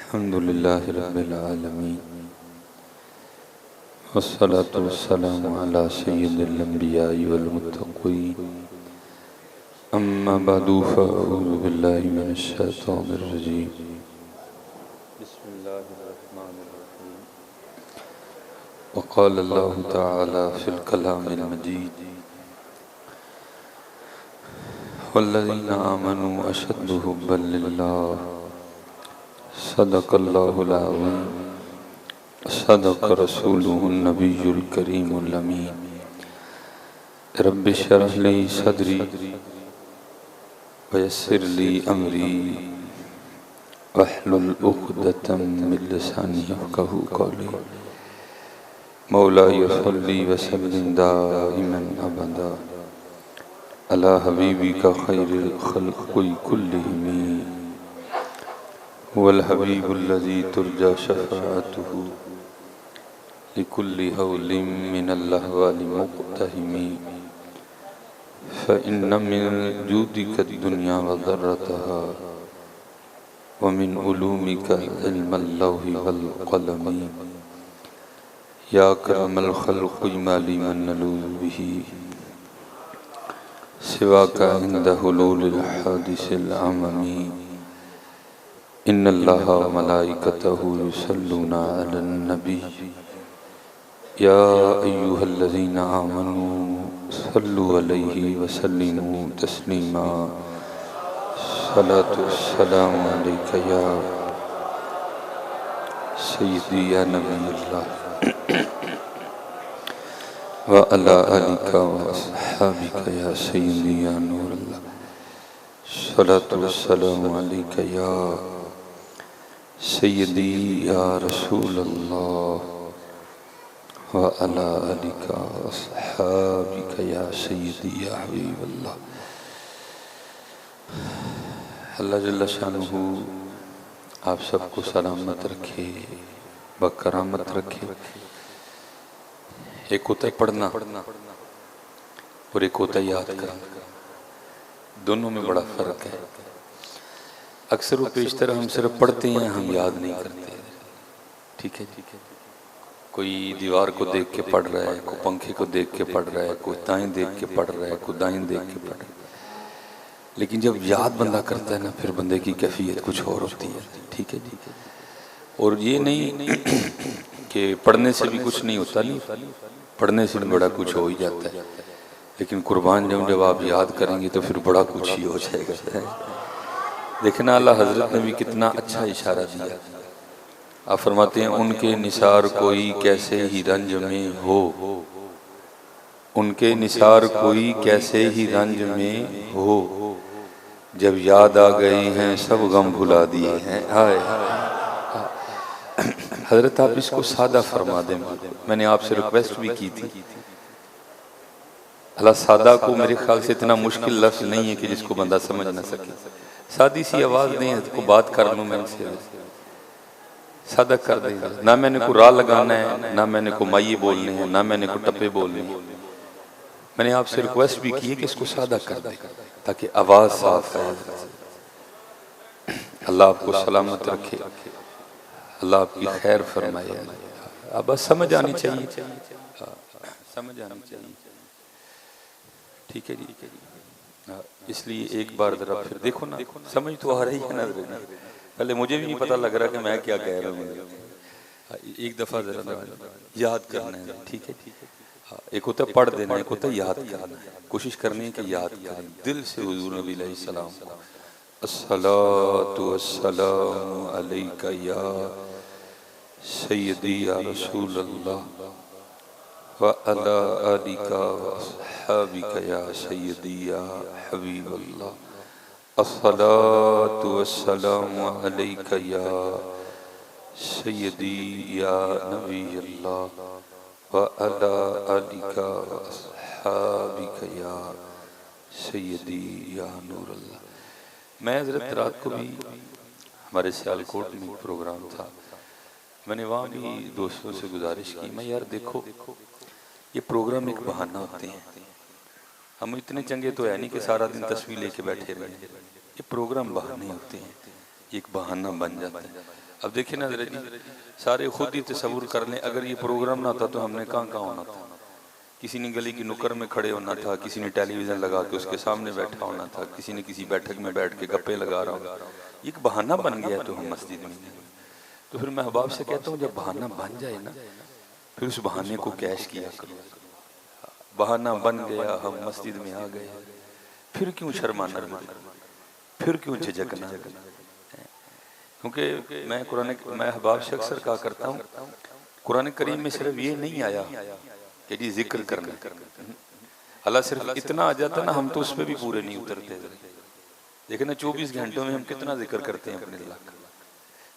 अल्हम्दुलिल्लाहि रब्बिल आलमीन वस्सलातु वस्सलामु अला सय्यिदिल अंबिया'i वल मुत्तक़ीन अम्मा बअदु फ़अऊज़ु बिल्लाहि मिनश शैतानिर रजीम बिस्मिल्लाहिर रहमानिर रहीम वक़ाल अल्लाहु तआला फ़िल कलामिल मजीद वल्लज़ीना आमनू अशद्दु हुब्बन लिल्लाह सदक़ल्लाहुल अज़ीम सदक़ रसूलुहुन नबियुल करीमुल अमीन रब्बि इश्रह ली सदरी वयस्सिर ली अमरी वहलुल उक़दतम मिन लिसानी यफ़क़हू क़ौली मौलाया सल्लि व सल्लिम दाइमन अबदा अला हबीबिका खैरिल ख़ल्क़ि कुल्लिहिम वल हबीबुल्लज़ी तुरजा शफ़ाअतुहु लिकुल्लि हौलिम मिनल अहवालि मुक़्तहिमी फ़इन्न मिन जूदिका दुनिया व ज़र्रतहा व मिन उलूमिका इल्मल लौहि वल क़लमी या अकरमल ख़ल्क़ि मा लिमन नलूज़ु बिही सिवाका इंद हुलूलिल हादिसिल अममी इन्नल्लाहा व मलाइकतहु युसल्लूना अलन नबी या अय्युहल्लज़ीना आमनू सल्लु अलैहि व सल्लिमू तस्लीमा सलातु वस्सलामु अलैका या सय्यदी या नबीयल्लाह व अला आलिका व अस्हाबिका या सय्यदी या नूरल्लाह सलातु वस्सलामु अलैका या सय्यदी या रसूलल्लाह व अला आलिका व अस्हाबिका या सय्यदी या हबीबल्लाह। अल्लाह जल्ल शानुहु आप सबको सलामत रखे, बकरामत रखे। एक होता है पढ़ना और एक होता है याद करना, दोनों में बड़ा फर्क है। अक्सर वो पेशतर हम सिर्फ पढ़ते हैं, हम याद नहीं करते। ठीक है, कोई दीवार को देख के पढ़ रहा है, कोई पंखे को देख के पढ़ रहा है, कोई दाएं देख के पढ़ रहा है, कोई दाएं देख के पढ़ रहा है। लेकिन जब याद बंदा करता है ना, फिर बंदे की कैफियत कुछ और होती है। ठीक है। और ये नहीं कि पढ़ने से भी कुछ नहीं होता, नहीं, पढ़ने से भी बड़ा कुछ हो ही जाता है। लेकिन कुर्बान जब आप याद करेंगे तो फिर बड़ा कुछ ही हो जाएगा। देखना अल्लाह हजरत ने भी कितना अच्छा इशारा दिया। आप फरमाते हैं उनके निसार कोई कैसे ही रंज में हो, उनके निसार कोई कैसे ही रंज में हो, जब याद आ गए हैं सब गम भुला दिए हैं। हाय हजरत आप इसको सादा फरमा दें। मैंने आपसे रिक्वेस्ट भी की थी। अल्लाह सादा को मेरे ख्याल से इतना मुश्किल लफ्ज नहीं है कि जिसको बंदा समझ ना सके। सादी सी आवाज दें को बात कर लूं, मैं इनसे सादा कर देंगे। ना मैंने को रा लगाना है, ना मैंने को माइये बोलने हैं, ना मैंने को टप्पे बोलने हैं। मैंने आपसे रिक्वेस्ट भी की है कि इसको सादा कर दे ताकि आवाज साफ है। अल्लाह आपको सलामत रखे, अल्लाह आपकी खैर फरमाए। अब बस समझ आनी चाहिए, समझ आनी चाहिए। ठीक है जी। इसलिए एक बार जरा फिर देखो ना, समझ तो आ रही है ना। पहले मुझे भी नहीं पता लग रहा कि मैं क्या कह रहा हूँ। एक दफा जरा याद करना है। ठीक है। एक होता है पढ़ देना, एक होता है याद करना है। कोशिश करनी है कि याद करें दिल से। हुजूर नबी अलैहिस्सलाम को अस्सलातु वस्सलामु अलैका या सय्यदी या रसूलल्लाह व अला आलिका व अस्हाबिका या सय्यदी या हबीबल्लाह। अस्सलातु वस्सलामु अलैका या सय्यदी या नबीयल्लाह व अला आलिका व अस्हाबिका या सय्यदी या नूरल्लाह। मैं हज़रत रात को भी हमारे सियालकोट में प्रोग्राम था, मैंने वहाँ भी दोस्तों से गुजारिश की, मैं यार देखो ये प्रोग्राम एक बहाना होते हैं। हम इतने चंगे तो है नहीं कि सारा दिन तस्वीर लेके बैठे रहे। ये प्रोग्राम बहाने होते हैं, एक बहाना बन जाता है। अब देखिए ना जरा जी, सारे खुद ही तस्वुर कर लें, अगर ये प्रोग्राम ना होता तो हमने कहाँ कहाँ होना था। किसी ने गली की नुक्कड़ में खड़े होना था, किसी ने टेलीविज़न लगा के उसके सामने बैठा होना था, किसी ने किसी बैठक में बैठ के गप्पे लगा रहा होगा। एक बहाना बन गया तो हम मस्जिद में। तो फिर मैं अहबाब से कहता हूँ, जब बहाना बन जाए ना फिर उस बहाने को कैश किया करो। बहाना बन गया, हम मस्जिद में आ गए, फिर क्यों शर्माना, फिर क्यों झिझकना। क्योंकि मैं अहबाब से अक्सर कहा करता हूँ, कुरान करीम में सिर्फ ये नहीं आया कि जी जिक्र करना, अल्लाह सिर्फ इतना आ जाता ना, हम तो उस पर भी पूरे नहीं उतरते। देखिए ना 24 घंटों में हम कितना जिक्र करते हैं अपने अल्लाह का।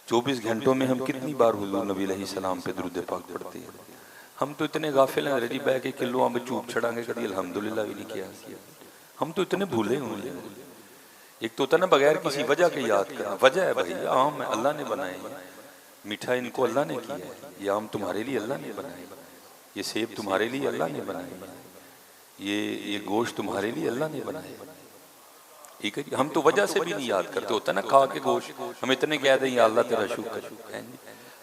24 घंटों में हम कितनी बार हुजूर नबी अलैहिस्सलाम पे दुरूद पाक पढ़ते हैं। हम तो इतने गाफिल हैं रेडी बैठ के किलो में चूप छड़ांगे, कभी अल्हम्दुलिल्लाह भी नहीं किया। हम तो इतने भूले हुए हैं। एक तो होता ना बगैर किसी वजह के याद करना, वजह है भाई आम है, अल्लाह ने बनाए हैं, मीठा इनको अल्लाह ने किया है, ये आम तुम्हारे लिए अल्लाह ने बनाए, ये सेब तुम्हारे लिए अल्लाह ने बनाए, ये गोश्त तुम्हारे लिए अल्लाह ने बनाए। ठीक है, हम तो वजह से भी नहीं याद करते। होता ना खा के गोश्त हम इतने कह दें या अल्लाह तेरा शुक्र है,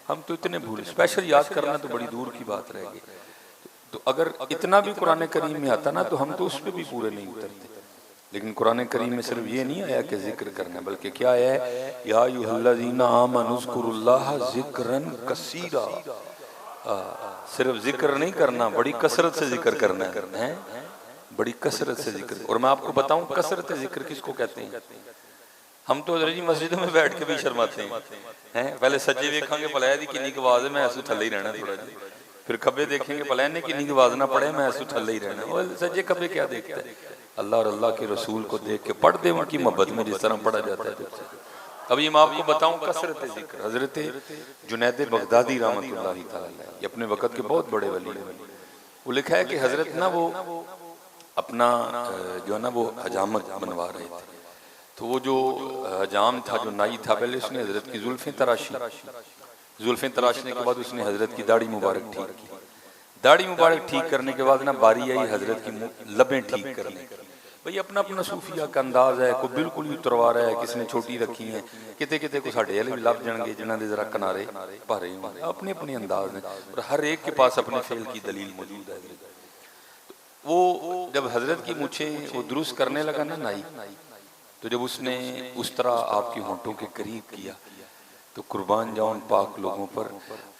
हम तो इतने भूले। स्पेशल याद करना तो बड़ी दूर की बात रहेगी। तो अगर इतना भी कुरान करीम में आता ना तो हम तो उस पर भी पूरे नहीं उतरते। लेकिन कुरान करीम में सिर्फ ये नहीं आया कि जिक्र करना, बल्कि क्या है, या अय्युहल्लज़ीना आमनु ज़्कुरुल्लाह ज़िक्रन कसीरा। सिर्फ जिक्र नहीं करना, बड़ी कसरत से जिक्र करना है, बड़ी कसरत से जिक्र। और मैं आपको बताऊं कसरत जिक्र किसको कहते हैं। हम तो जी मस्जिद में बैठ के भी शर्माते हैं, पहले सज्जे देखेंगे भला दी किन्नी की आवाज है, मैं ऐसू थले ही रहना थोड़ा जी, फिर खब्बे देखेंगे भला ने किन्नी की आवाज ना पड़े, मैं ऐसू थले ही रहना। और सज्जे खब्बे क्या देखता है, अल्लाह और अल्लाह के रसूल को देख के पढ़ दे उनकी मोहब्बत में जिस तरह पढ़ा जाता है। अभी मैं आपको बताऊं कसरत जिक्र। हजरत जुनैद बगदादी रहमतुल्लाह तआला ये अपने वक़्त के बहुत बड़े वली हैं। वो लिखा है कि हजरत ना वो अपना जो है ना वो हजामत बनवा रहे थे। तो वो जो हजाम था, जो नाई था, पहले उसने हजरत की जुल्फें तराशी, जुल्फें तराशने के बाद उसने हजरत की दाढ़ी मुबारक ठीक की। दाढ़ी मुबारक ठीक करने के बाद ना बारी आई हजरत की लबें ठीक करने की। भाई अपना अपना सूफिया का अंदाज है, कोई बिल्कुल ही उतरवा रहा है, किसने छोटी रखी है, किते किते को साढ़े वाले भी लभ जाएंगे जिन्होंने जरा किनारे भारे होंगे, अपने अपने अंदाज में, और हर एक के पास अपने फेल की दलील मौजूद है। वो जब हजरत की मूछे वो दुरुस्त करने लगा ना नाई, तो जब उसने उस तरह आपकी होंठों के करीब किया तो कुर्बान जाऊं पाक लोगों पर,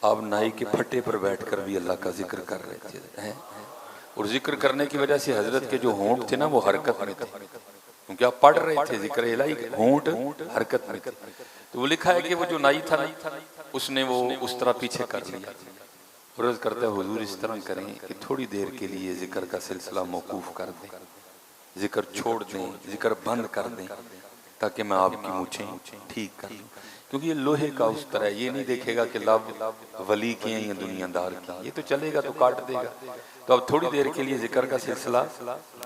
आप नाई के फट्टे पर बैठकर भी अल्लाह का जिक्र कर रहे थे। और जिक्र करने की वजह से हजरत के जो होंठ थे ना वो हरकत में थे, क्योंकि आप पढ़ रहे थे जिक्र इलाही, होंठ हरकत में थे। तो वो लिखा है कि वो जो नाई था ना उसने वो उस तरह पीछे कर लिया। अर्ज़ करता है हुजूर इस तरह करें कि थोड़ी देर के लिए जिक्र का सिलसिला मौकूफ कर दें, जिक्र छोड़ दें, जिक्र बंद कर दें, ताकि मैं आपकी मूछें ठीक कर लूँ। क्योंकि ये लोहे का उस तरह, ये नहीं देखेगा कि लब वली के हैं या दुनियादार की, ये तो चलेगा तो काट देगा। तो अब थोड़ी देर के लिए जिक्र का सिलसिला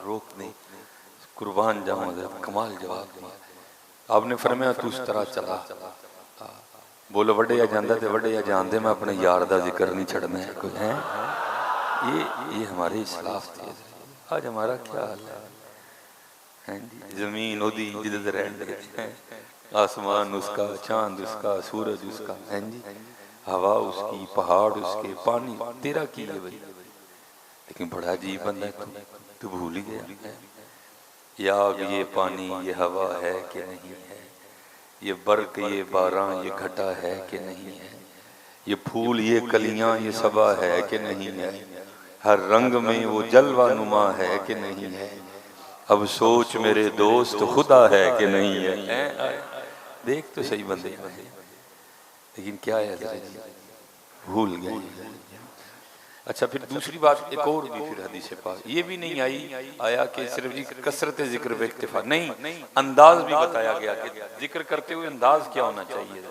रोक दें। कुर्बान जाऊं हज़रत कमाल जवाब दिया। आपने फरमाया तू उस तरह चला, बोलो वड्डे या जांदा ते वड्डे या जानदे, मैं अपने यार दा जिक्र नहीं छड़ना है कोई है। ये हमारे इस्लाफ थे। आज हमारा क्या हाल है जी, जमीन ओदी जिदत रहने, आसमान उसका, चांद उसका, सूरज उसका है जी, हवा उसकी, पहाड़ उसके, पानी तेरा की है भाई। लेकिन बड़ा अजीब बंदा है तू भूल ही गया। या ये पानी ये हवा है कि नहीं है, ये बर्क ये बारां ये घटा है कि नहीं है, ये फूल ये कलियां ये सबा है कि नहीं है, हर रंग में वो जलवा नुमा है कि नहीं है, अब सोच मेरे दोस्त खुदा है कि नहीं है। देख तो सही बंदे, लेकिन क्या है भूल गए। अच्छा फिर दूसरी बात एक और भी फिर हदीस पाक ये भी नहीं आया कि सिर्फ जी कसरत जिक्र पे इक्तिफा नहीं, अंदाज भी बताया गया कि जिक्र करते हुए अंदाज क्या होना चाहिए।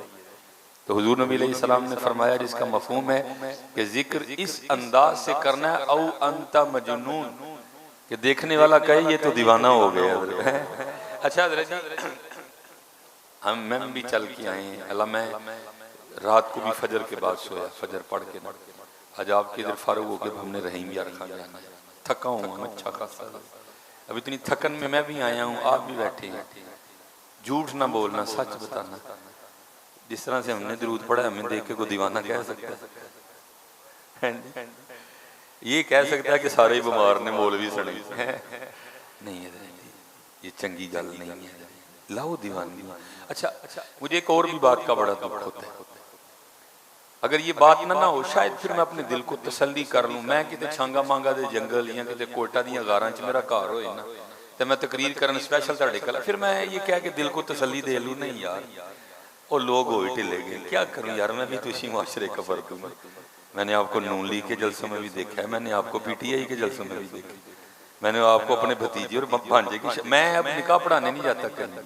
तो हुजूर नबी अलैहिस्सलाम ने फरमाया जिसका मफहूम है कि जिक्र इस अंदाज से करना है, औ अंता मजनून, कि देखने वाला कहे ये तो दीवाना हो गया। अच्छा हम भी चल के आए अल्लाह, मैं रात को भी फजर के बाद सोया, फजर पढ़ के ना आज आपके इधर फारूक होकर हमने रहीम यार खा जाना, थका हूँ मैं अच्छा खासा। अब इतनी थकन में मैं भी आया हूँ, आप भी बैठे हैं। झूठ ना बोलना, सच बताना। जिस तरह से हमने दरूद पढ़ा हमें देख के कोई दीवाना कह सकता है? ये कह सकता है कि सारे बीमार ने मौलवी सुने नहीं है, ये चंगी गल नहीं है। लाओ दीवानगी। अच्छा, मुझे एक और भी बात का बड़ा दुख होता है, अगर ये बात ना हो शायद फिर मैं अपने दिल को तसल्ली कर लूँ। मैं किते छांगा मांगा दे जंगल या किते कोटा दी गारां च मेरा घर होए ना, तो मैं तकरीर करन स्पैशल तुहाडे कोल, फिर मैं ये कह के दिल को तसल्ली दे लूँ नहीं यार और लोग हो ढिले गए, क्या करूँ यार, मैं भी तो इसी मुआशरे का फर्क हूँ। मैंने आपको नून लीग के जलसों में भी देखा है, मैंने आपको पीटीआई के जलसों में भी देखा, मैंने आपको अपने भतीजे और भांजे की। मैं अब निकाह पढ़ाने नहीं जाता कहीं,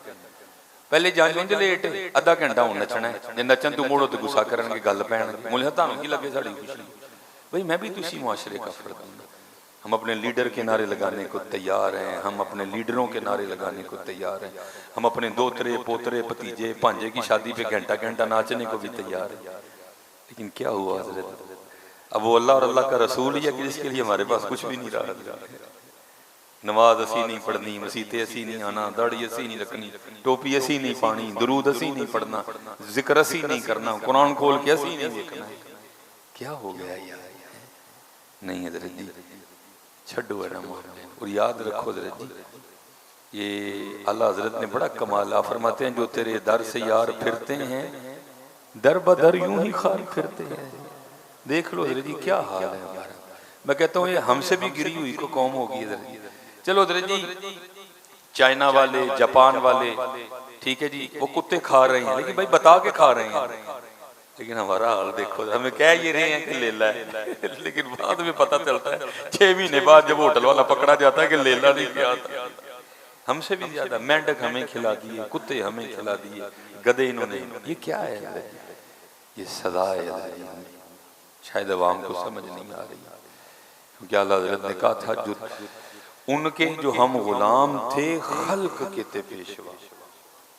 पहले जांच लेट अद्धा घंटा हूं नचना है, जे नचन तू मोड़ो तो गुस्सा करनगे गल पैणगे, मुझे तुहानू की लगे साड़ी खुशी। भाई मैं भी तो इसी मुआशरे का फर्द हूँ। हम अपने लीडर के नारे लगाने को तैयार हैं, हम अपने लीडरों के नारे लगाने को तैयार हैं, हम अपने दोतरे पोतरे भतीजे भांजे की शादी पे घंटा घंटा नाचने को भी तैयार है। लेकिन क्या हुआ हजरत, अब वो अल्लाह और अल्लाह का रसूल ही है कि जिसके लिए हमारे पास कुछ भी नहीं रहा। नमाज असी नहीं पढ़नी, मसीते असी नहीं आना, दाढ़ी असी नहीं रखनी, टोपी असी नहीं पानी, दरूद असी नहीं पढ़ना, जिक्र असी नहीं करना, कुरान खोल के असी नहीं देखना। क्या हो गया यार? नहीं हजरत जी, छड्डो है ना और याद रखो हजरत जी, ये अल्लाह हजरत ने बड़ा कमाल फरमाते हैं, जो तेरे दर से यार फिरते हैं दर बदर यूं ही खार फिरते हैं। देख लो हजरत जी क्या हाल है हमारा। मैं कहता हूँ ये हमसे भी गिरी हुई को कौम होगी हजरत जी। चलो हजरत जी, चाइना वाले जापान वाले ठीक है जी, वो कुत्ते खा रहे हैं, लेकिन भाई बता के खा रहे हैं, लेकिन हमारा हाल देखो, हमें कह ये रहे हैं कि लेला है लेकिन बाद में पता चलता है 6 महीने बाद जब होटल वाला पकड़ा जाता है कि लेला नहीं किया था। हमसे भी ज्यादा मेंढक हमें खिला दिए, कुत्ते हमें खिला दिए, गधे इन्होंने। ये क्या है? ये सजा है, शायद अवाम को समझ नहीं आ रही, क्योंकि अल्लाह हज़रत ने कहा था जो उनके जो हम गुलाम थे खल्क के थे पेशवा।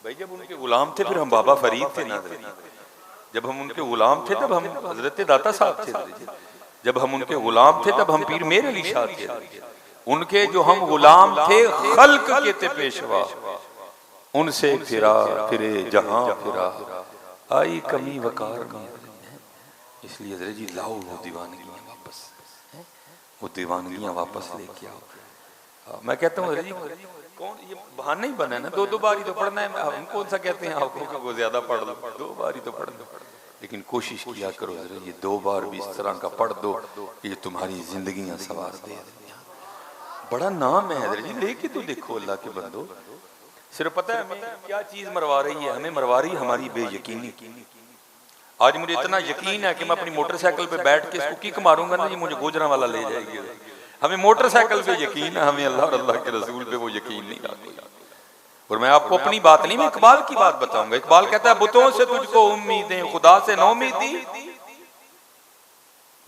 भाई जब उनके गुलाम थे फिर हम बाबा फरीद थे ना, जब हम उनके गुलाम थे तब हम हजरत दाता साहब थे, जब हम उनके गुलाम थे तब हम पीर मेर अली शाह थे। उनके जो हम गुलाम थे खल्क के थे पेशवा, उनसे फिरा फिरे जहां फिरा, आई कमी वकार में। इसलिए हजरत जी लाओ वो दीवानगियां वापस, वो दीवानगियां वापस लेके आओ। मैं कहता हूँ हजरत जी कौन ये बहाना ही बना है ना, 2 बार ही तो पढ़ना है। हम कौन सा कहते हैं आपको कि वो ज्यादा पढ़ लो, 2 बार ही तो पढ़ लो, लेकिन कोशिश किया करो हजरत ये 2 बार भी इस तरह का पढ़ दो कि ये तुम्हारी जिंदगियां सवार दे। बड़ा नाम है हजरत जी, लेके तो देखो अल्लाह के बंदो। सिर्फ पता है हमें क्या चीज मरवा रही है? हमें मरवा रही है हमारी बेयकीनी। आज मुझे इतना यकीन है कि मैं अपनी मोटरसाइकिल पे बैठ के इसको किक मारूंगा ना, ये मुझे गुजरांवाला ले जाएगी। हमें मोटरसाइकिल पे यकीन है, हमें अल्लाह और अल्लाह के रसूल पे वो यकीन नहीं आता। और मैं आपको अपनी बात नहीं, मैं इकबाल की बात बताऊंगा। इकबाल कहता है बुतों से तुझको उम्मीदें खुदा से नौमीदी,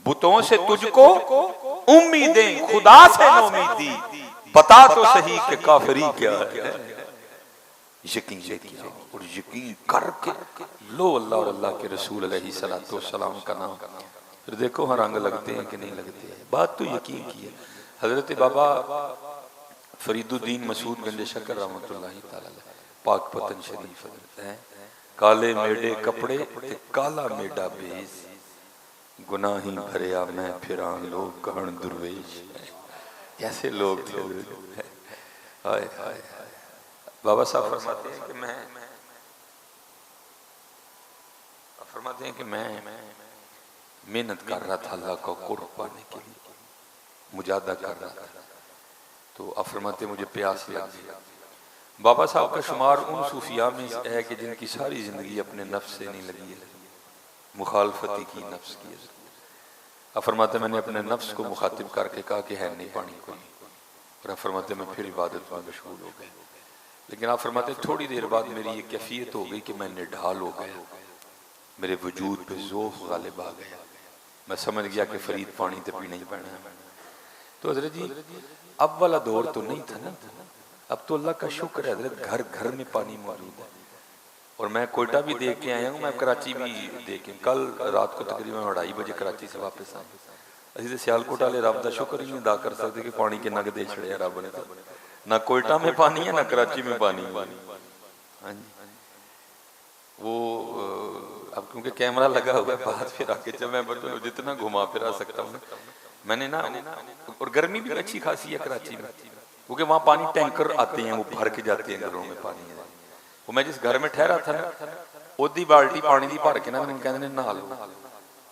बुतों से तुझको उम्मीदें खुदा से नौमीदी, बता तो सही कि काफिरी क्या है। यकीन किया और यकीन करके लो अल्लाह और अल्लाह के रसूल अलैहि सलातो वस्सलाम का नाम, फिर देखो हाँ रंग लगते हैं कि नहीं लगते हैं। बात तो यकीन की है। हजरत बाबा फरीदुद्दीन मसूद गंज शकर रहमतुल्लाहि तआला पाक पतन शरीफ है, काले मेडे कपड़े ते काला मेडा बेस, गुनाही भरिया मैं फिरां लोग कहन दुर्वेश। कैसे लोग थे हाय हाय। बाबा साहब फरमाते हैं कि मैं मेहनत कर रहा था अल्लाह को कुर्ब पाने के लिए, मुजादा कर रहा था, तो फरमाते मुझे प्यास लग गई। बाबा साहब का शुमार उन सूफिया में है कि जिनकी सारी जिंदगी अपने नफ्स से नहीं लगी है, मुखालफती की नफ्स की। फरमाते मैंने अपने नफ्स को मुखातिब करके कहा कि है नहीं पानी कोई, और फरमाते मैं फिर इबादत में मशगूल हो गए। लेकिन आप फरमाते थोड़ी देर बाद मेरी ये कैफियत हो गई कि मैं निढाल हो गया, मेरे वजूद पे ज़ौक़ गालिब आ गया, मैं समझ गया कि फरीद पानी तो पीना ही पैना है। तो हजरत जी अब वाला दौर तो नहीं था ना, अब तो अल्लाह का शुक्र है हजरत घर घर में पानी मौजूद है। और मैं कोयटा भी देख के आया हूँ, मैं कराची भी देखे, कल रात को तकरीबन 2:30 बजे कराची से वापस आए। असी तो सियालकोट वाले रब का शुक्र ही नहीं अदा कर सकते कि पानी के नग दे छड़े रब ने, तो ना कोयटा में पानी है ना कराची में पानी। हाँ जी, वो अब क्योंकि कैमरा लगा हुआ है बात फिर आगे जब मैं जितना घुमा फिरा सकता हूँ मैंने ना, और गर्मी भी अच्छी खासी है कराची में, क्योंकि वहाँ पानी टैंकर आते हैं, वो भर के जाते हैं घरों में पानी। वो मैं जिस घर में ठहरा था ना, ओदी बाल्टी पानी दी भर के ना मैंने कहते नहा लो,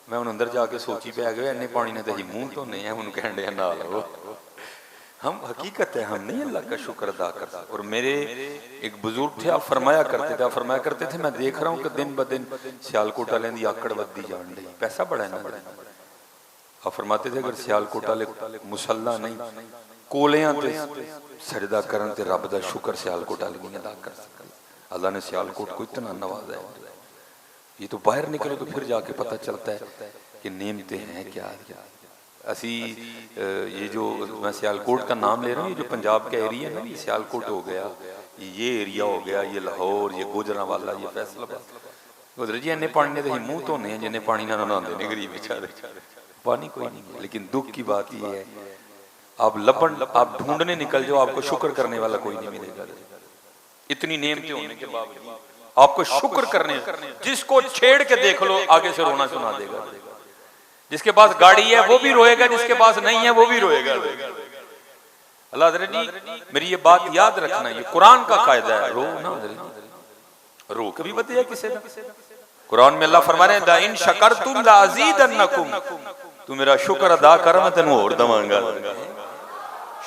मैं हूँ अंदर जाके सोची पै गया इन्ने पानी ने तो ही मुँह धोने हैं, उन्होंने कह रहे नहा लो। हम हकीकत है हम नहीं अल्लाह का शुक्र अदा करते। और मेरे एक बुजुर्ग थे, आप फरमाया करते थे, मैं देख रहा हूँ कि दिन ब दिन सियालकोट वाले की आकड़ बढ़ती जान रही, पैसा बड़ा है ना। आप फरमाते थे अगर सियालकोट वाले मुसल्ला नहीं कोलियां ते सजदा करन ते रब दा शुक्र सियालकोट वाले नहीं अदा कर सकते। अल्लाह ने सियालकोट को इतना नवाजा है, ये तो बाहर निकलो तो फिर जाके पता चलता है कि नेमतें हैं क्या। असी ये जो मैं सियालकोट का नाम ले रहा हूँ, ये जो पंजाब का एरिया है ना, ये सियालकोट हो गया, ये एरिया हो गया, ये लाहौर, ये गुजरांवाला, ये फैसलाबाद, उधर जी इन्ने पानी ने तो मुँह धोने हैं जिन्हें पानी ना नहाते हैं गरीब बेचारे, पानी कोई नहीं है। लेकिन दुख की बात ये है आप ढूंढने निकल जाओ, आपको शुक्र करने वाला कोई नहीं मिलेगा। इतनी नेमतें होने के बावजूद आपको शुक्र करने, जिसको छेड़ के देख लो आगे से रोना सुना देगा। जिसके पास गाड़ी है वो भी रोएगा, जिसके पास नहीं है वो भी रोएगा। अल्लाह जी मेरी ये बात याद रखना, ये कुरान का कायदा है, रो ना रो कभी बताया किसे ना। कुरान में अल्लाह फरमा रहे हैं इन शकरतुम लाज़ीदन्नकुम, तू मेरा शुक्र अदा कर मैं तेनू और दवांगा।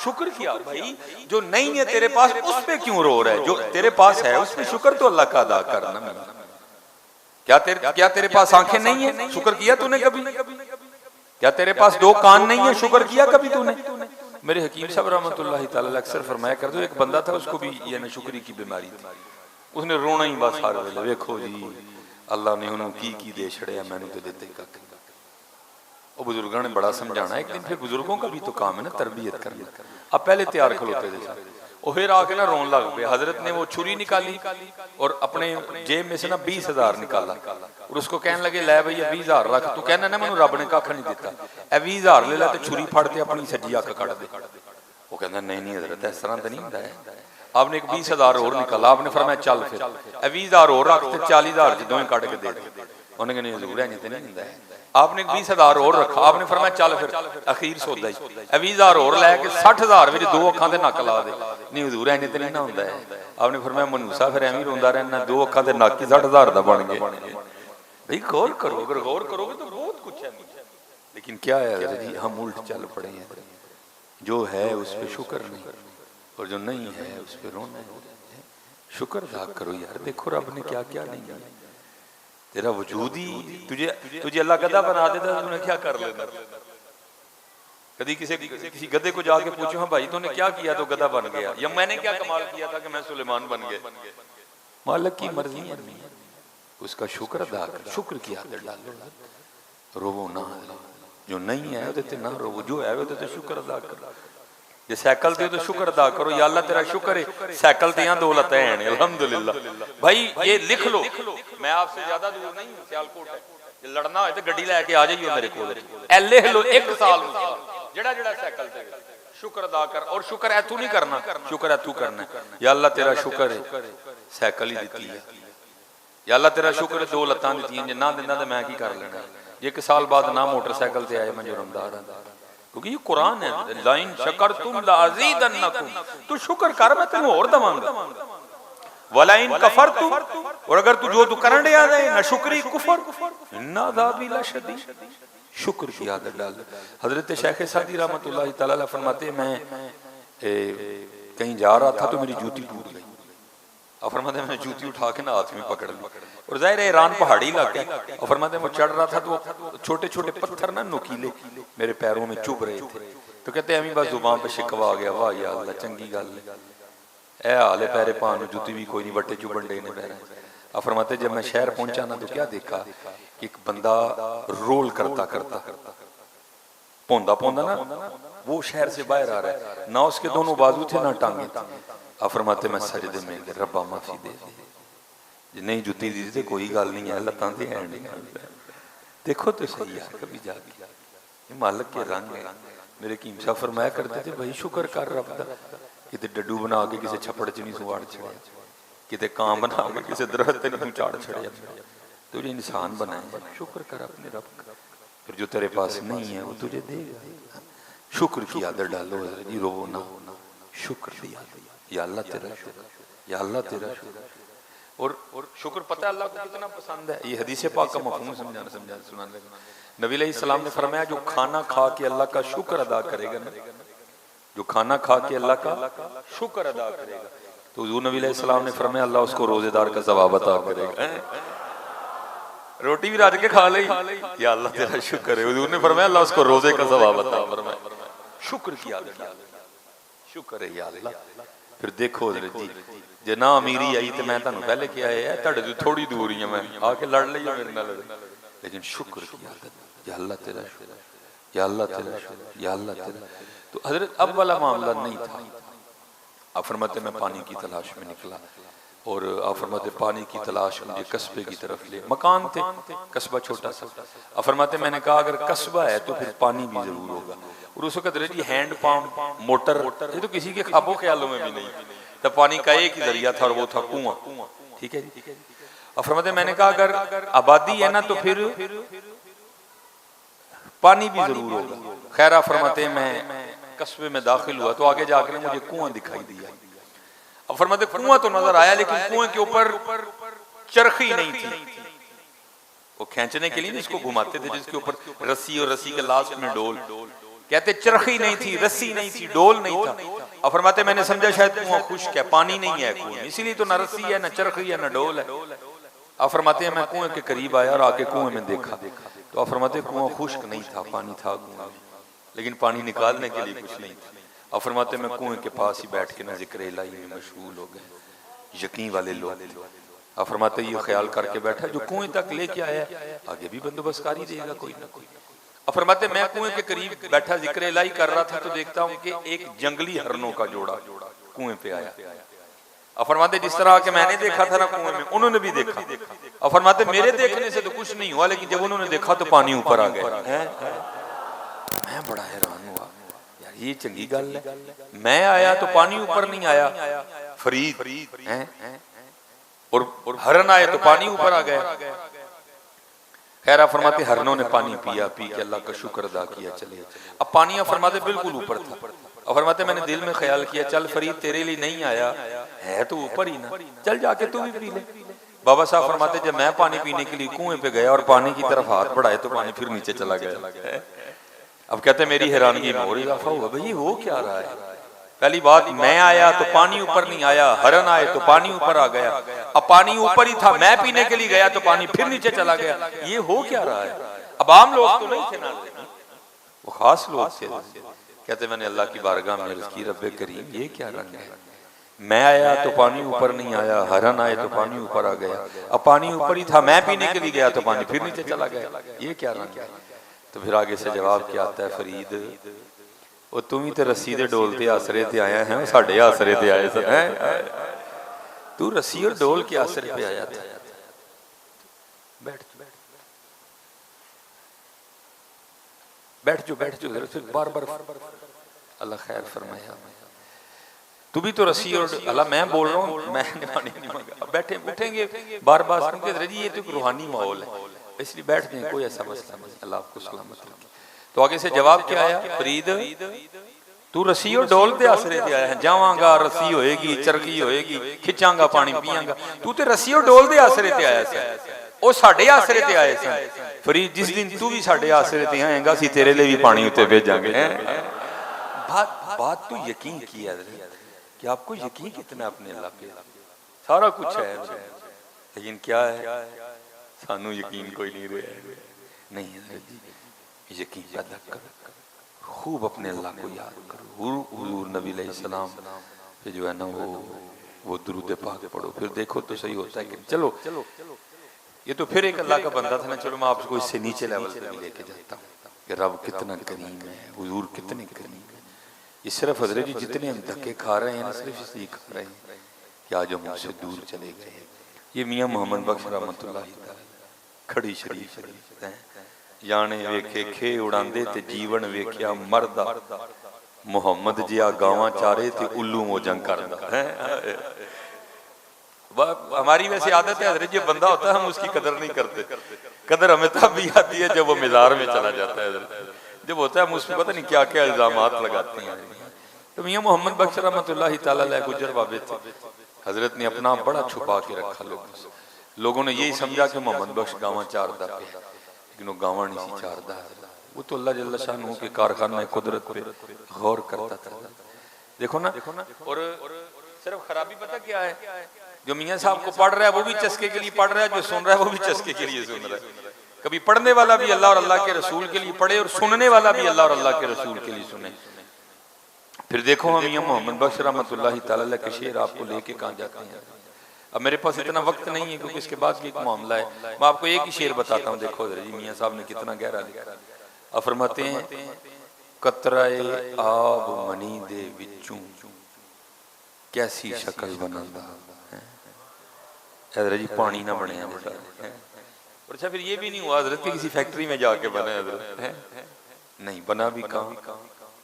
शुक्र किया भाई, जो नहीं है तेरे पास उस पे क्यों रो रहा है, जो तेरे पास है उस पे शुक्र तो अल्लाह का अदा करना। क्या तेरे पास आंखें नहीं है, शुक्र किया तूने कभी? क्या तेरे पास दो कान नहीं है, शुक्र किया कभी तूने? मेरे हकीम साहब रहमतुल्लाह तआला अक्सर फरमाया कर दो, एक बंदा था उसको भी ये नाशुक्री की बीमारी थी, उसने रोना ही बस हर वेले, वेखो जी अल्लाह ने उन्होंने की दे छड़िया, मैंने तो देते कख। वो बुजुर्गों ने बड़ा समझाना, एक दिन फिर बुजुर्गों का भी तो काम है ना तरबियत करना। अब पहले तैयार खलोते थे, वो फिर आके ना रोन लग पे। हजरत ने वो छुरी निकाली और अपने जेब में से ना 20,000 निकाला और उसको कहने लगे लै भैया 20,000 रख, तू कहना ना मैनू रब ने कख नहीं दिता, ए 20,000 ले ला ते छुरी फड़ के अपनी सज्जी अख कट दे। वो कहना नहीं नहीं हजरत इस तरह तो नहीं होता है। आपने एक 20,000 और निकाला, आपने फरमाया चल फिर 20,000 और रख ते 40,000 च दोवें कट के दे दे। उन्हें कहने हजूर है नहीं होता है। आपने 20,000 और रखा, आपने फरमाया चल फिर अखीर सौदा ही 20,000 और लैके 60,000 मेरी दो अखां ते नक ला दे। नहीं हजूर है नहीं ना होंदा है। आपने फरमाया मनूसा फिर एवं रोंदा रहना, दो अखां ते नक ही 60,000 दा बन गए। भाई गौर करो, अगर गौर करोगे तो बहुत कुछ है। लेकिन क्या है जी, हम उल्ट चल पड़े हैं। जो है उस पर शुक्र नहीं, और जो नहीं है उस पर रोना। शुक्र अदा करो यार, देखो रब ने क्या क्या नहीं किया। तेरा वजूद ही तुझे अल्लाह गधा बना देता, तूने क्या कर लेना। कभी किसी गधे को जाके पूछो हाँ भाई तूने क्या किया तो गधा बन गया, या मैंने क्या कमाल किया था कि मैं सुलेमान बन गया। मालिक की मर्जी है, उसका शुक्र अदा कर, शुक्र की आदत डालो, रोवो ना। जो नहीं है वो ना रोवो, जो है वो तो शुक्र अदा करो। जे साइकिल ते तो शुक्र अदा करो, या अल्लाह तेरा शुक्र है साइकिल ते दो लत्तें हैं अल्हम्दुलिल्लाह। भाई ये लिख लो, मैं आपसे ज्यादा दूर नहीं हूं, सियालकोट है। जे लड़ना हो तो गड्डी लैके आ जाइयो मेरे कोल, ए लिख लो 1 साल जेड़ा जेड़ा साइकिल ते शुक्र अदा कर। और शुक्र है तू नहीं करना, शुक्र है तू करना। या अल्लाह तेरा शुक्र है साइकिल ही दी है, या अल्लाह तेरा शुक्र है 2 लत्तां दी, जे ना दिंदा तो मैं की कर लेना। 1 साल बाद ना मोटरसाइकिल से आए मैं जुर्मदार हां, क्योंकि ये कुरान है। लाइन शकरतुम लाज़ीदन्नकुम, तू शुक्र कर मैं तेनू और दवांगा। वलाइन कफरतुम, और अगर तू जो तू करन दिया है ना शुक्री कुफर, इन्ना अज़ाबी लशदीद। शुक्र की आदत डाल। हजरत शेख सादी रहमतुल्लाह तआला अलैह फरमाते मैं कहीं जा रहा था तो मेरी जूती टूट गई। और फरमाते मैंने जूती उठा के ना हाथ में पकड़ ली, और जाहिर है ईरान पहाड़ी इलाका है। और फरमाते मैं चढ़ रहा था तो छोटे छोटे पत्थर ना नुकीले मेरे पैरों में चुभ रहे थे, तो कहते अमी बस जुबान पे शिकवा आ गया, वाह या अल्लाह चंगी गल है, हाले पैरे पान जूती भी कोई नहीं, बट्टे चुभन डे ने पैर। और फरमाते जब मैं शहर पहुंचा ना तो क्या देखा कि एक बंदा रोल करता करता पौंदा पौंदा ना वो शहर से बाहर आ रहा है, ना उसके दोनों बाजू थे ना टांगे थे। फरमाते मैं सजदे में रब्बा माफी दे, नहीं जुती दी तो कोई गल नहीं है, लत्तां ते है नहीं। देखो तो सही यार कभी जाके, ये मालिक के रंग है। मेरे कीम साहब फरमाया करते थे भाई शुक्र कर रब दा, किते डड्डू बना के किसी छप्पड़ च नहीं सुवाड़ छड़िया, किते कां बना के किसी दरख्त ते नहीं चाड़ छड़िया। तुझे इंसान बनाया, शुक्र कर अपने रब का। फिर जो तेरे पास नहीं है वो तुझे देगा। शुक्र की आदत डालो जी, रो ना, शुक्र की आदत, या अल्लाह तेरा शुक्र, या अल्लाह तेरा शुक्र। और शुक्र पता है अल्लाह को कितना पसंद है, ये हदीस पाक का मफहूम समझाने सुनाने लगा। नबी अलैहिस्सलाम ने फरमाया जो खाना खा के अल्लाह का शुक्र अदा करेगा ना, जो खाना खा के अल्लाह का शुक्र अदा करेगा, तो हुजूर नबी अलैहिस्सलाम ने फरमाया अल्लाह उसको रोजेदार का सवाब अता करेगा। रोटी भी रात के खा ली, या अल्लाह तेरा शुक्र है, हुजूर ने फरमाया अल्लाह उसको रोजे का सवाब अता फरमाए। शुक्र की आदत, शुक्र है या अल्लाह। फिर देखो जी, जे ना अमीरी आई तो मैं तुहानू पहले क्या है तुहाडे तो थोड़ी दूर ही है, मैं आके लड़ ली मेरे नाल, लेकिन शुक्र की आदत, या अल्लाह तेरा शुक्र, या अल्लाह तेरा शुक्र, या अल्लाह तेरा। तो हजरत अब वाला मामला नहीं था। आप फरमाते मैं पानी की तलाश में निकला, और आप फरमाते पानी की तलाश मुझे कस्बे की तरफ ले, मकान थे, कस्बा छोटा सा। आप फरमाते मैंने कहा अगर कस्बा है तो फिर पानी भी जरूर होगा। और उस वक्त जी हैंड पंप, मोटर, ये तो किसी के ख्वाबों ख्यालों में भी नहीं, तब पानी का एक ही जरिया था और वो था कुआं। ठीक है जी। अब फरमाते मैंने कहा अगर आबादी है ना तो फिर पानी भी जरूर होगा। खैर आप फरमाते मैं कस्बे में दाखिल हुआ तो आगे जाकर मुझे कुआं दिखाई दिया। अब फरमाते कुआं तो नजर आया, लेकिन कुएं के ऊपर चरखी नहीं थी, वो खींचने के लिए जिसको घुमाते थे, जिसके ऊपर रस्सी और रस्सी के लास्ट में डोल, कहते चरखी नहीं थी, रस्सी नहीं थी, डोल नहीं था। अब फरमाते मैंने समझा शायद कुआं खुश्क है, पानी नहीं है कुएं, इसीलिए तो ना रस्सी है, ना चरखी है, ना डोल है। अब फरमाते हैं मैं कुएं के करीब आया और आके कुएं में देखा, तो आप फरमाते कुआं खुश्क नहीं था, पानी था कुआं में, लेकिन पानी निकालने के लिए कुछ नहीं था। अब फरमाते मैं कुएं के पास ही बैठ के ना जिक्र इलाही में मशगूल हो गए, यकीन वाले लोग। अब फरमाते ये ख्याल करके बैठा जो कुएं तक लेके आया आगे भी बंदोबस्त कर ही देगा कोई ना कोई। अब फरमाते मैं कुएं के करीब बैठा जिक्र इलाही कर रहा था, तो देखता हूँ कि एक जंगली हरनों का जोड़ा कुएं पे आया। अब फरमाते जिस तरह के मैंने देखा था ना कुएं में, उन्होंने भी देखा। अब फरमाते मेरे देखने से तो कुछ नहीं हुआ, लेकिन जब उन्होंने देखा तो पानी ऊपर आ गया। मैं बड़ा हैरान हुआ, यार ये चंगी गल है, मैं आया तो पानी ऊपर नहीं आया, फरीद हैं, और हरन आए तो पानी ऊपर आ गया। खैर फरमाते हरनों ने पानी पिया, पी के अल्लाह का शुक्र अदा किया, चले। अब पानी फरमाते बिल्कुल ऊपर था। अब फरमाते मैंने दिल में ख्याल किया चल फरीद तेरे लिए नहीं आया है तो ऊपर ही ना, चल जाके तू भी पी ले। बाबा साहब फरमाते जब मैं पानी पीने के लिए कुएं पे गया और पानी की तरफ हाथ बढ़ाए तो पानी फिर नीचे चला गया। अब कहते मेरी हैरानगी में और इजाफा हुआ, भाई वो क्या रहा है। पहली बात मैं आया तो पानी ऊपर नहीं आया, हरन आए तो पानी ऊपर आ गया, अब पानी ऊपर ही था, मैं पीने के लिए गया तो पानी फिर नीचे चला गया, ये हो क्या रहा है। अब आम लोग तो नहीं थे ना, वो खास लोग थे। कहते मैंने अल्लाह की बारगाह में अर्ज़ की रब्बे करीम ये क्या रंग है, मैं आया तो पानी ऊपर नहीं आया, हरन आए तो पानी ऊपर आ गया, अब पानी ऊपर ही था, मैं पीने के लिए गया तो पानी फिर नीचे चला गया, ये क्या रंग है। तो फिर आगे से जवाब क्या आता है, फरीद वो तुम ही तो रस्सी दे डोल ते आसरे ते आया है, साडे आसरे ते आए थे, तू रस्सी और डोल के आसरे पे आया था। बैठ बैठ जो बैठ जो फिर बार बार अल्लाह खैर फरमाया, तू भी तो रस्सी और अल्लाह मैं बोल रहा हूँ, मैंने पानी नहीं मांगा, बैठे उठेंगे बार बार, क्योंकि ये तो एक रूहानी माहौल है इसलिए बैठ जाए, कोई ऐसा मसला नहीं, अल्लाह आपको सलामत रखे। तो आगे से जवाब क्या आया, फरीद तू रस्सी और डोल दे आसरे ते आया है, जावांगा रस्सी होएगी चरखी होएगी खिंचांगा पानी पियांगा, तू ते रस्सी और डोल दे आसरे ते आया सा, ओ साडे आसरे ते आए सन। फरीद जिस दिन तू भी साडे आसरे ते आएगा सी तेरे लिए भी पानी उत्ते भेजांगे। बात तो यकीन की है कि आपको यकीन कितना अपने अल्लाह पे, सारा कुछ है, लेकिन क्या है सानू यकीन कोई नहीं रहा, नहीं है यकीन पैदा करो, खूब अपने अल्लाह को याद करो। हुजूर नबी अलैहिस्सलाम पे जो है ना वो दुरूद पाक पढ़ो, फिर देखो तो सही होता है कि चलो ये तो फिर एक अल्लाह का बंदा था ना, चलो मैं आपको इससे नीचे लेवल पे भी लेके जाता हूँ कि रब कितना करीम है, हुजूर कितने करीम है। ये सिर्फ हजरत जी जितने हम धक्के खा रहे हैं ना, सिर्फ इसलिए खा रहे हैं कि आज हम हमसे दूर चले गए। ये मियाँ मोहम्मद बख्श रहमतुल्लाह खड़ी शरीफ है, जाने वेखे खे उड़ांदे ते जीवन वेख्या मरदा, मुहम्मद जिया गावां चारे ते उल्लू मौजां करदा है। हमारी वैसे आदत है हजरत, जो बंदा होता है हम उसकी कदर नहीं करते। कदर हमें तब भी आती है जब वो मज़ार में चला जाता है। जब होता है हम उसमें पता नहीं क्या क्या इल्जामात लगाते हैं। तो मियाँ मोहम्मद बख्श रहमतुल्लाहि तआला अलैह गुजर बाबे थे, हजरत ने अपना बड़ा छुपा के रखा लोगों ने यही समझा कि मोहम्मद बख्श गाँव चारदा पे, लेकिन वो गाँव नहीं सी चारदा। वो तो अल्लाह जल्ल शानहू के कारखाना कुदरत पे गौर करता था। देखो ना, और सिर्फ खराबी पता क्या है, जो मियाँ साहब को पढ़ रहा है वो भी चस्के के लिए पढ़ रहा है, जो सुन रहा है वो भी चस्के के लिए सुन रहा है। कभी पढ़ने वाला भी अल्लाह और अल्लाह के रसूल के लिए पढ़े और सुनने वाला भी अल्लाह और अल्लाह के रसूल के लिए सुने। फिर देखो हम मियाँ मोहम्मद बख्श रहमतुल्लाहि तआला अलैह के शेर आपको लेके कहाँ जाते हैं। अब मेरे पास इतना वक्त नहीं है क्योंकि इसके बाद भी एक मामला है, मैं आपको एक ही शेर बताता हूँ। देखो जी मियाँ साहब ने कितना गहरा लिखा। अब फरमाते हैं, कतराए आब मनी दे विचों कैसी शक्ल बनांदा हजरत जी, पानी ना बने बेटा। और अच्छा फिर ये भी नहीं हुआ हजरत कि किसी फैक्ट्री में जाके बने हजरत, नहीं बना भी कहाँ,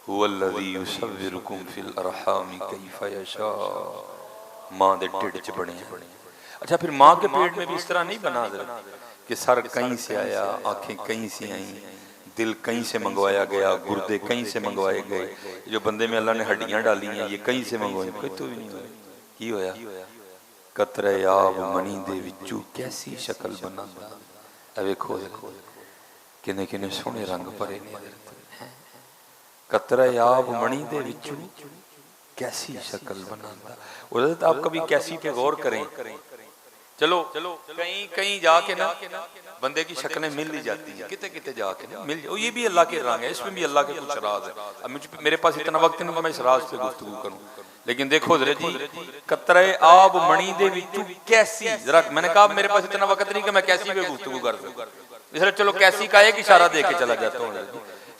हुवल्लज़ी युसव्विरुकुम फिल अरहाम कैफ़ यशा, माँ दे ढिड च बने। अच्छा फिर माँ के पेट में भी इस तरह नहीं बना हजरत कि सर कहीं से आया, आंखें कहीं से आई, दिल कहीं से मंगवाया गया, गुर्दे कहीं से मंगवाए गए, जो बंदे में अल्लाह ने हड्डियां डाली हैं ये कहीं से मंगवाई, कोई तो भी नहीं हुआ। की होया कतरे आब मनी दे विचू कैसी शक्ल बनांदा। वेखो किने किने सोहने रंग भरे ने, कतरे आब मणि दे विचू कैसी शक्ल बनांदा। और आप कभी कैसी पे गौर करें, चलो कहीं कहीं जाके ना बंदे की शक्लें मिल ही जाती हैं, किते किते जाके ना मिल, ये भी अल्लाह के रंग है, इसमें भी अल्लाह के कुछ राज है। अब मेरे पास इतना वक्त नहीं मैं इस राज पे गुफ्तगू करूं, लेकिन देखो जरा जी, कतरे आब मणि दे विचू कैसी, जरा मैंने कहा मेरे पास इतना वक्त नहीं कि मैं कैसी पे गुफ्तगू कर सकूं, इसलिए चलो कैसी का एक इशारा दे के चला जाता हूँ।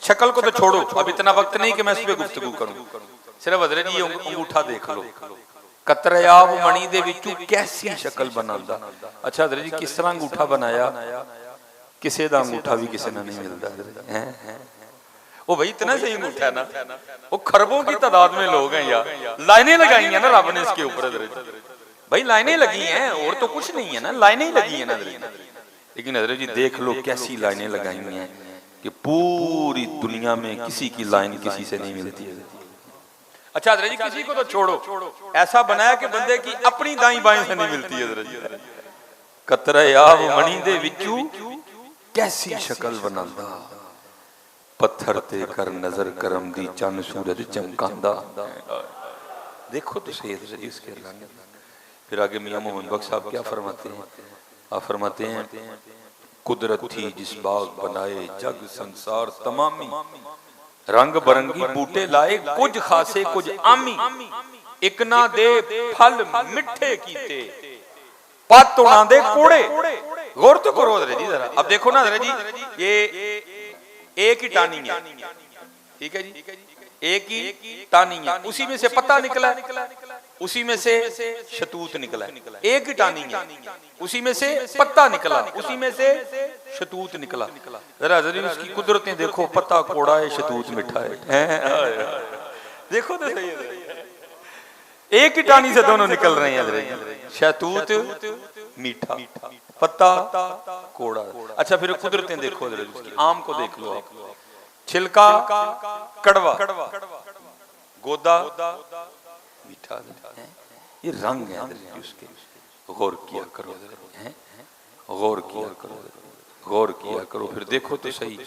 शक्ल को तो छोड़ो, अब इतना वक्त नहीं कि मैं इस पे गुफ्तगू करूं, सिर्फ हजरत जी अंगूठा देख लो, कतरे आब मणि दे विचू कैसी शक्ल बनांदा। अच्छा हजरत जी किस तरह अंगूठा बनाया, किसी का अंगूठा भी किसी ने नहीं मिलता है। वो भाई इतना सही अंगूठा है ना, वो खरबों की तादाद में लोग हैं यार, लाइनें लगाई हैं ना रब ने इसके ऊपर भाई, लाइनें लगी हैं और तो कुछ नहीं है ना, लाइनें लगी हैं ना। लेकिन हजरत जी देख लो कैसी लाइनें लगाई हैं कि पूरी दुनिया में किसी की लाइन किसी से नहीं मिलती है। अच्छा हजरत जी किसी को तो छोड़ो, ऐसा बनाया कि बंदे की अपनी दाई बाएं से नहीं मिलती है हजरत जी। कतरे आब मणि दे विचू कैसी शक्ल बनांदा, पत्थर ते कर नजर करम दी चन सूरज चमकांदा। देखो तो सही हजरत जी इसके अल्लाह ने। फिर आगे मियां मोहम्मद बख्श साहब क्या फरमाते हैं, आप फरमाते हैं, कुदरत थी जिस बाग बनाए जग संसार तमामी, रंग बरंगी बूटे लाए कुछ खासे कुछ आमी, एक ना दे फल मिठे कीते पत उना दे कोड़े। गौर तो करो हजरत जी जरा, अब देखो ना हजरत जी ये एक ही टानी है, ठीक है जी, एक ही टानी है, उसी में से पत्ता निकला, उसी में से शतूत निकला, एक ही टानी है, उसी में से पत्ता निकला, उसी में से शतूत निकला। जरा जरा उसकी कुदरतें देखो, पत्ता कोड़ा है, शतूत मिठा है। देखो तो सही है, एक ही टानी से दोनों निकल रहे हैं, शतूत मीठा, पत्ता कोड़ा। अच्छा फिर कुदरतें देखो जरा उसकी, आम को देख लो आप, छिलका कड़वा, गोदा मीठा, ये रंग है उसके। गौर किया करो, गौर किया करो, गौर किया करो, फिर देखो तो सही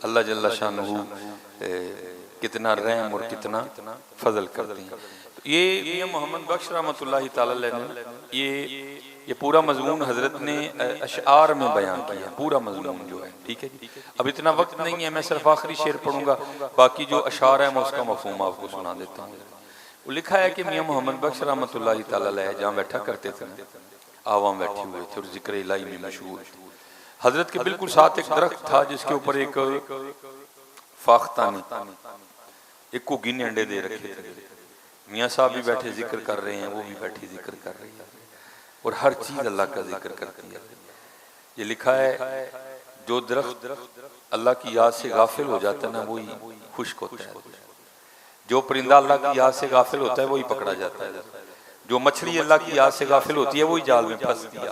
अल्लाह जल्ला शानहू कितना रहम और कितना फजल करते हैं। तो ये मियां मोहम्मद बख्श रहमतुल्लाहि तआला अलैह ने ये पूरा मजमून हजरत ने अशआर में बयान किया, पूरा मजमून जो है, ठीक है जी। अब इतना वक्त नहीं है, मैं सिर्फ आखिरी शेर पढ़ूंगा, बाकी जो अशआर है मैं उसका मफहूम आपको सुना देता हूँ। वो लिखा है कि मियां मोहम्मद बख्श रहमतुल्लाहि तआला अलैह जहाँ बैठा करते थे, आवाम बैठे हुए थे और जिक्र इलाही में मशहूर। हजरत के बिल्कुल साथ एक दरख्त था जिसके ऊपर एक फाख्तानी, एक घुग्गी ने अंडे दे रखे थे। मियाँ साहब भी बैठे जिक्र कर रहे हैं, वो भी बैठी जिक्र कर रही है, और हर चीज अल्लाह का जिक्र करती है। ये लिखा है जो दरख्त अल्लाह की याद से गाफिल हो जाता है ना वही खुश्क होता है, जो परिंदा अल्लाह की याद से गाफिल होता है वही पकड़ा जाता है। जो मछली अल्लाह की याद से गाफिल होती है वही जाल में फंसती है।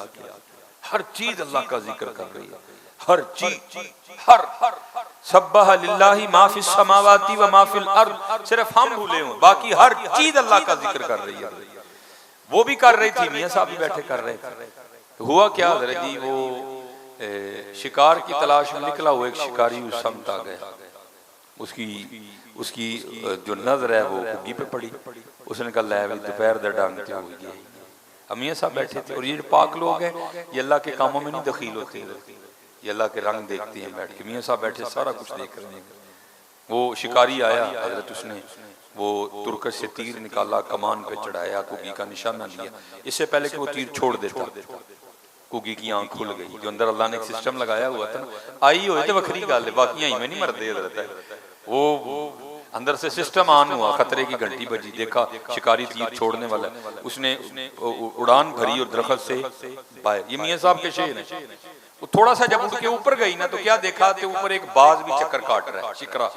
हर चीज अल्लाह का जिक्र कर रही है, हर चीज, हर सब्बह लिल्लाहि मा फिस समावाति व मा फिल अर्द। सिर्फ हम भूले हों, बाकी हर चीज अल्लाह का जिक्र कर रही है। वो भी कर रही थी, मियां साहब भी बैठे कर रहे थे। तो हुआ क्या हज़रत जी, वो शिकार की तलाश में निकला हुआ एक शिकारी उस समत आ गया। उसकी जो नजर है वो कुग्गी पे पड़ी। उसने कहा लै भी दोपहर दा डंग ते हो गया। मियां साहब बैठे थे और ये जो पाक लोग हैं ये अल्लाह के कामों में नहीं दखील होते, ये अल्लाह के रंग देखते हैं बैठ के। मियां साहब बैठे सारा कुछ देख रहे हैं। वो शिकारी आया हजरत, उसने वो तुरकश से तीर निकाला, कमान पे चढ़ाया, कुगी का निशाना लिया। इससे पहले कि वो तीर छोड़ देता कुगी की आंख खुल गई। जो अंदर अल्लाह ने एक सिस्टम लगाया हुआ था, आई हो तो वखरी गल, बाकी आई में नहीं मरते हजरत। वो अंदर से सिस्टम ऑन हुआ, खतरे की घंटी बजी, देखा शिकारी तीर छोड़ने वाला, उसने उड़ान भरी और दरख्त से पाए। ये मियां साहब के शेर हैं। वो थोड़ा सा जब उड़ के ऊपर गई ना तो क्या देखा, तो ऊपर एक बाज भी चक्कर काट रहा है, शिकरा,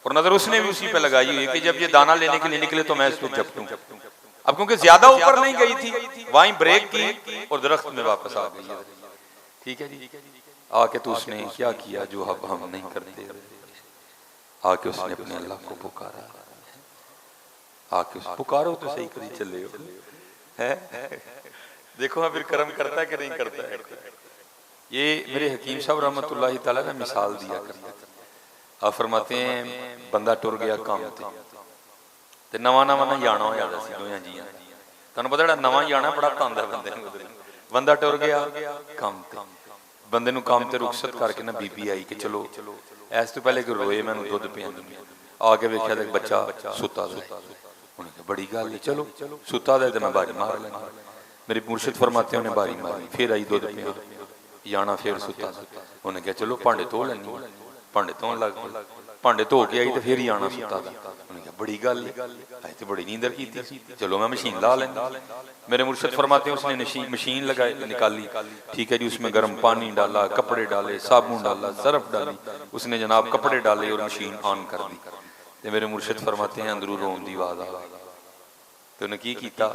और नजर उसने भी उसी पे लगाई हुई है कि जब ये दाना लेने के लिए निकले तो मैं इसको झपटूं। अब क्योंकि ज्यादा ऊपर नहीं गई थी, वहीं ब्रेक की और दरख्त में वापस आ गई। ठीक है जी, आके तो उसने क्या किया जो अब हम नहीं करते, आके उसने अपने अल्लाह को पुकारा। आके उस पुकारो तो सही, कभी चले हो है। देखो हाँ फिर कर्म करता है कि नहीं करता है। ये मेरे हकीम साहब रहमतुल्लाह तआला ने मिसाल दिया करते थे। आप फरमाते हैं बंदा टुर गया काम ते नवा नवा ना जाना हो जाता सी दोयां जियां। तुहानूं पता नवा जाना बड़ा तंग है बंदे नूं। बंदा टुर गया काम ते, बंदे नूं काम ते रुखसत करके ना बीबी आई कि चलो इस तो पहले कि रोए मैनूं दुध पियानी। आके वेख्या तो बच्चा सुता दा। उन्हें कहा बड़ी गल है, चलो सुता दा ते मैं बारी मार लैना। मेरे मुर्शिद फरमाते उन्हें बारी मारी, फिर आई दुध पिया जाना, फिर सुता। उन्हें कहा चलो भांडे धो लैनी, भांडे धोन लग पई, भांडे धो के आई तो फिर ही आना सुता दा। उन्हें कहा बड़ी गल है, अज तो बड़ी नींदर की थी, चलो मैं मशीन ला लेना। मेरे मुर्शिद फरमाते हैं उसने मशीन लगाई, निकाली, ठीक है जी, उसमें गर्म पानी डाला, कपड़े डाले, साबुन डाला, सरफ डाली, उसने जनाब कपड़े डाले और मशीन ऑन कर दी। तो मेरे मुर्शिद फरमाते हैं अंदरों रोन की आवाज आ गई। तो उन्हें की कीता,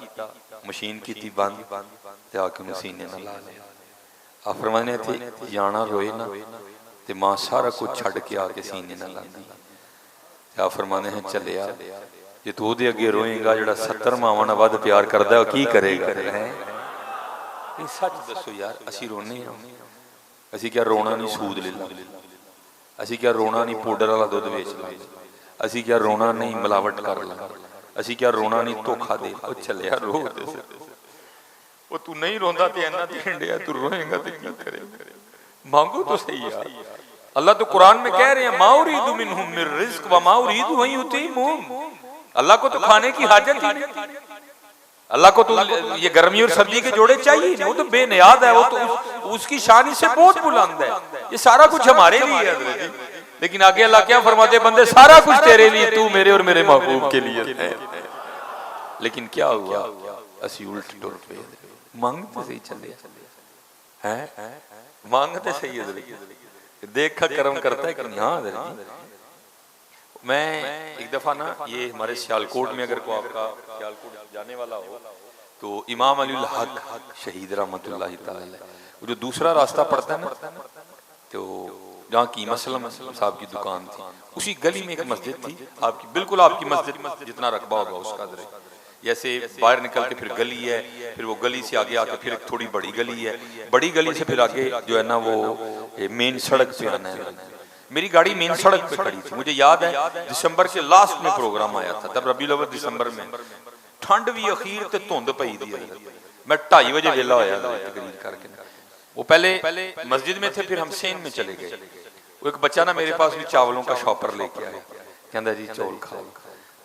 मशीन की थी बंद, ते आके उन्हें सीने ना ला लिया। आप फरमाने थे जाना रोए ना ते मां सारा कुछ छड़ के आके सीने ना लाती। आप फरमाने हैं चलिया जे तू ओदे अगे रोएगा जिहड़ा 70 मावां नाल वध प्यार करदा है की करेगा। ये सच दसो यार, असी रोने हां, असी क्या रोना नहीं सूद ले ला, असी क्या रोना नहीं पाउडर वाला दुध वेच ला, असी क्या रोना नहीं मिलावट कर ला, असी क्या रोना नहीं धोखा दे। ओ चलिया रो दे, वो तू नहीं रोंदा ते इन्ना देण दिया, तू रोएगा ते की करेगा। मांगो तो सही यार। अल्लाह तो कुरान में कह रहे हैं मा उरीदु मिनहुम मिर रिज़्क़ व मा उरीदु अन युतीमून। अल्लाह को तो खाने की हाजत ही नहीं, अल्लाह को तो ये गर्मी और सर्दी के जोड़े चाहिए, वो तो बेनियाद है, वो तो उसकी शान से बहुत बुलंद है, ये सारा कुछ हमारे लिए है। लेकिन आगे अल्लाह क्या फरमाते, बंदे सारा कुछ तेरे लिए, तू मेरे और मेरे महबूब के लिए है। लेकिन क्या हुआ, असी उल्ट टुर पे मांगते सही चले हैं, मांगते सही है, देखा कर्म करता है कि नहीं। हाँ मैं एक दफा ना, ये हमारे सियालकोट में अगर कोई आपका सियालकोट जाने वाला हो तो इमाम अलीउल हक शहीद रहमतुल्लाह तआला, वो जो दूसरा रास्ता पड़ता है ना, तो जहाँ की मसलम साहब की दुकान थी, उसी गली में एक मस्जिद थी आपकी, बिल्कुल आपकी मस्जिद जितना रकबा होगा उसका दरे, जैसे बाहर निकल के फिर गली है, फिर वो गली से आगे आके फिर थोड़ी बड़ी गली है, बड़ी गली से फिर आगे जो है ना वो मेन सड़क पे आना है। मेरी गाड़ी मेन सड़क पे खड़ी थी। मुझे याद है दिसंबर के लास्ट में प्रोग्राम आया था, तब रबीउल अव्वल दिसंबर में, ठंड भी अखीर ते धुंध पई दी। मैं 2:30 बजे वेला होया तकरीर करके, वो पहले मस्जिद में थे, फिर हम सेन में चले गए। वो एक बच्चा ना मेरे पास भी चावलों का शॉपर लेके आया, कहता जी चौल खाओ।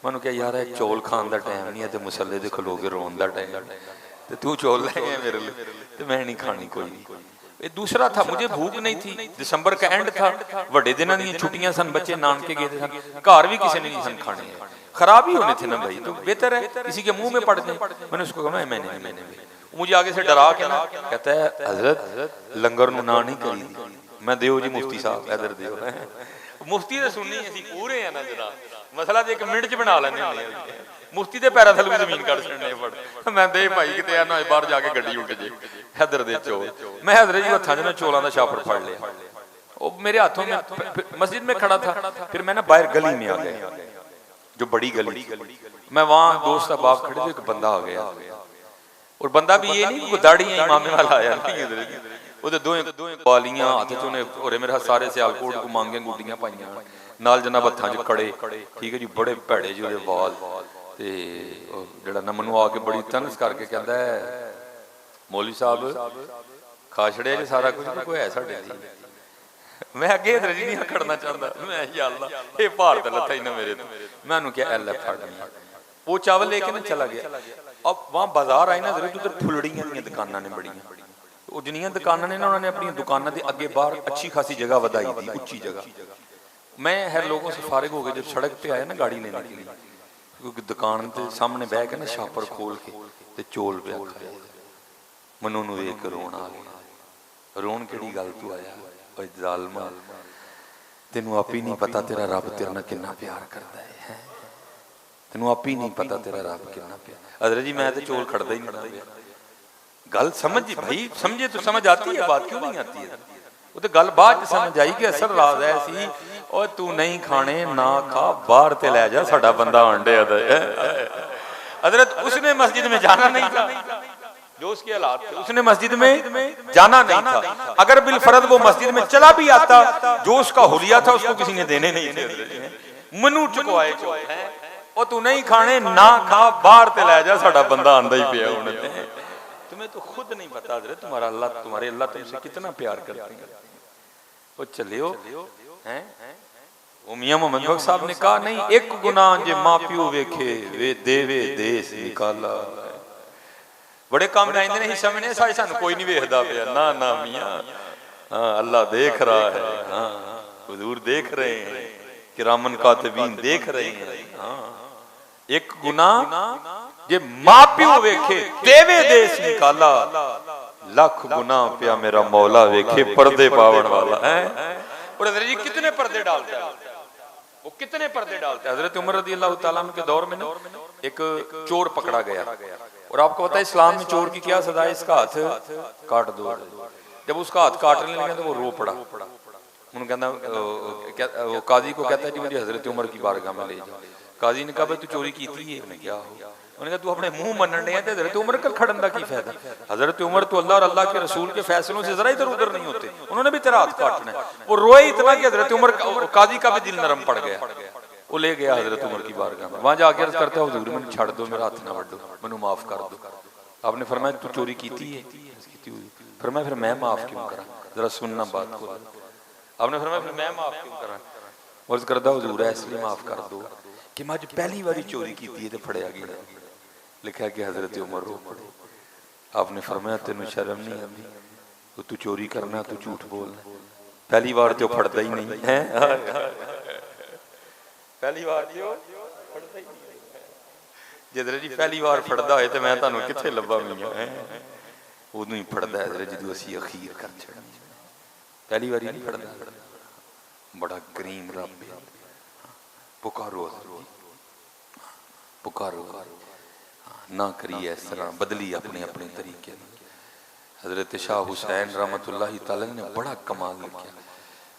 मैंने कहा यार चौल खान का टाइम नहीं है, तो मुसल्ले दे खलोगे रोन का टाइम है, तू चौल ले आया मेरे लिए, तो मैं नहीं खानी कोई नहीं। दूसरा था, मुझे भूख नहीं थी, दिसंबर का एंड था, बड़े दिनों दी छुट्टियां सन, बच्चे नानके गए थे, घर भी किसी ने नहीं सन खाने, खराब ही होने थे ना भाई, तो बेहतर है किसी के मुंह में पड़ जाए। मैंने उसको कहा मैंने मुझे आगे से डरा के ना कहता है हजरत लंगर नु ना नहीं करी, मैं देव जी मुफ्ती साहब इधर देव मुफ्ती तो सुननी असीं पूरे हैं ना जरा मसला तो एक मिनट च बना लेने मुफ्ती के पैरों थल्लों जमीन कट छड़ने फड़ मैं दे भाई किते आ ना बाहर जाके गड्डी उल्ट जे हैदर दे चौल मैं हैदर जी हत्थां च ना चौलां दा छापर फड़ लिया वो मेरे हाथों में मस्जिद में खड़ा था फिर मैं ना बाहर गली में आ गया जो बड़ी गली मैं वहां दोस्त बाप खड़े थे एक बंदा आ गया और बंदा भी ये नहीं कोई दाढ़ी इमामे वाला आया नहीं ਉਹਦੇ ਦੋਵੇਂ ਬਾਲੀਆਂ ਹੱਥ ਚ ਉਹਨੇ ਹੋਰੇ ਮੇਰੇ ਸਾਰੇ ਸਿਆਲਕੋਟ ਕੋ ਮੰਗੀਆਂ ਗੁੱਡੀਆਂ ਪਾਈਆਂ ਨਾਲ ਜਨਾਬ ਹੱਥਾਂ 'ਚ ਕੜੇ ਠੀਕ ਹੈ ਜੀ ਬੜੇ ਭੈੜੇ ਜੀ ਉਹਦੇ ਵਾਲ ਤੇ ਜਿਹੜਾ ਨਾ ਮੈਨੂੰ ਆ ਕੇ ਬੜੀ ਤਨਸ ਕਰਕੇ ਕਹਿੰਦਾ ਮੌਲਵੀ ਸਾਹਿਬ ਖਾਛੜਿਆ ਜੀ ਸਾਰਾ ਕੁਝ ਕੋਈ ਹੈ ਸਾਡੇ ਲਈ ਮੈਂ ਅੱਗੇ ਇਧਰ ਜੀ ਨਹੀਂ ਖੜਨਾ ਚਾਹੁੰਦਾ ਮੈਂ ਯਾ ਅੱਲਾ ਇਹ ਭਾਰਤ ਲੱਥਾ ਹੀ ਨਾ ਮੇਰੇ ਤੋਂ मैं उन्होंने क्या एल फड़ वो चावल लेके ना चला गया अब वहां बाजार आए ना जरूर उधर फुलड़ियां दी दुकानां ने बड़ियां वो जिन्नियां दुकानां ने ना उन्होंने अपनी दुकानां दे अगे बाहर अच्छी खासी जगह वधाई दी उच्ची जगह मैं हर लोगों से फारिग हो गए जब सड़क पे आया ना गाड़ी लेने के लिए क्योंकि दुकान के सामने बह के ना छापर खोल के ते चोल पे खाया मनु नूं वेख के रोण आ गया रोण केड़ी गल तू आया ओए जालमा तेनू आप ही नहीं पता तेरा रब तेरे नाल कितना प्यार करता है तेनू आप ही नहीं पता तेरा रब कितना प्यार हज़रत जी मैं तो चोल खड़दा ही नहीं गल समझ भाई समझे तो समझ आती है बात क्यों नहीं आती है वो तो गल बाद समझ आई कि असल राज है सी और तू नहीं खाने ना खा बाहर ते ले जा साडा बंदा आंडे हज़रत उसने मस्जिद में जाना नहीं था जो उसके हालात थे उसने मस्जिद में जाना नहीं था अगर बिलफरद वो मस्जिद में चला भी आता जो उसका हुलिया था उसको किसी ने देने नहीं थे मनु चुकवाए और तू नहीं खाने ना खा बाहर ते ले जा साडा बंदा आंदा ही पिया हुण तुम्हें तो खुद नहीं पता हज़रत तुम्हारा अल्लाह तुम्हारे अल्लाह तुमसे कितना प्यार करते हैं वो चलियो हैं वो मियां मोहम्मद बख्श साहब ने कहा नहीं एक गुनाह जे मां प्यो वेखे वे देवे देश निकाला बड़े काम आते हैं हिस्सा में नहीं सानू कोई नहीं वेखदा पिया ना ना मियां हाँ अल्लाह देख रहा है हाँ हुजूर देख रहे हैं किरामन कातिबीन देख रहे हैं हाँ एक गुनाह जे मां प्यो वेखे देवे देश निकाला लख गुनाह पिया मेरा मौला वेखे पर्दे पावन वाला है और हज़रत जी कितने पर्दे डालता है वो कितने पर्दे डालते हैं हज़रत उमर रज़ी अल्लाह तआला अन्हु के दौर में ना एक चोर पकड़ा गया और आपको पता है इस्लाम में चोर की क्या सजा है इसका हाथ काट दो जब उसका हाथ काटने लगे तो वो रो पड़ा उन्होंने कहना वो काजी को कहता है जी मुझे हज़रत उमर की बारगाह में ले जाओ काजी ने कहा भाई तू चोरी की थी उन्हें क्या हो उन्होंने कहा तू अपने मुंह मनने है हज़रत उमर का खड़न का की फायदा हज़रत उमर तो अल्लाह और अल्लाह के रसूल के फैसलों से जरा इधर उधर नहीं होते उन्होंने भी तेरा हाथ काटना है वो रोए इतना कि हज़रत उमर काजी का भी दिल नरम पड़ गया वो ले गया हज़रत उमर की बारगाह में वहां जाके अर्ज करता हुजूर मैंने छड़ दो मेरा हाथ ना वड्डो मैनू माफ कर दो आपने फरमाया तू चोरी की है फरमाया फिर मैं माफ क्यों करा जरा सुनना बात को आपने फरमाया फिर मैं माफ क्यों करा अर्ज करदा हुजूर इसलिए माफ कर दो कि मैं अज पहली बारी चोरी की है तो फड़िया गया लिखा कि हज़रत उमर रो पड़े आपने फरमाया तेनू शर्म नहीं आती तू चोरी करना तू झूठ बोलना पहली बार तो फड़दा ही नहीं है पहली बार जो फड़दा ही नहीं जे जी पहली बार फड़दा होए तो मैं तुहानू कित्थे लब्भा मियां है उदों ही फड़दा है जदों असीं अखीर कर छड़नी पहली बार नहीं फड़दा बड़ा करीम रब है पुकारो पुकारो ना करिए इस तरह बदली अपने अपने तरीके हज़रत शाह हुसैन रहमतुल्लाह तआला ने बड़ा कमाल लिखा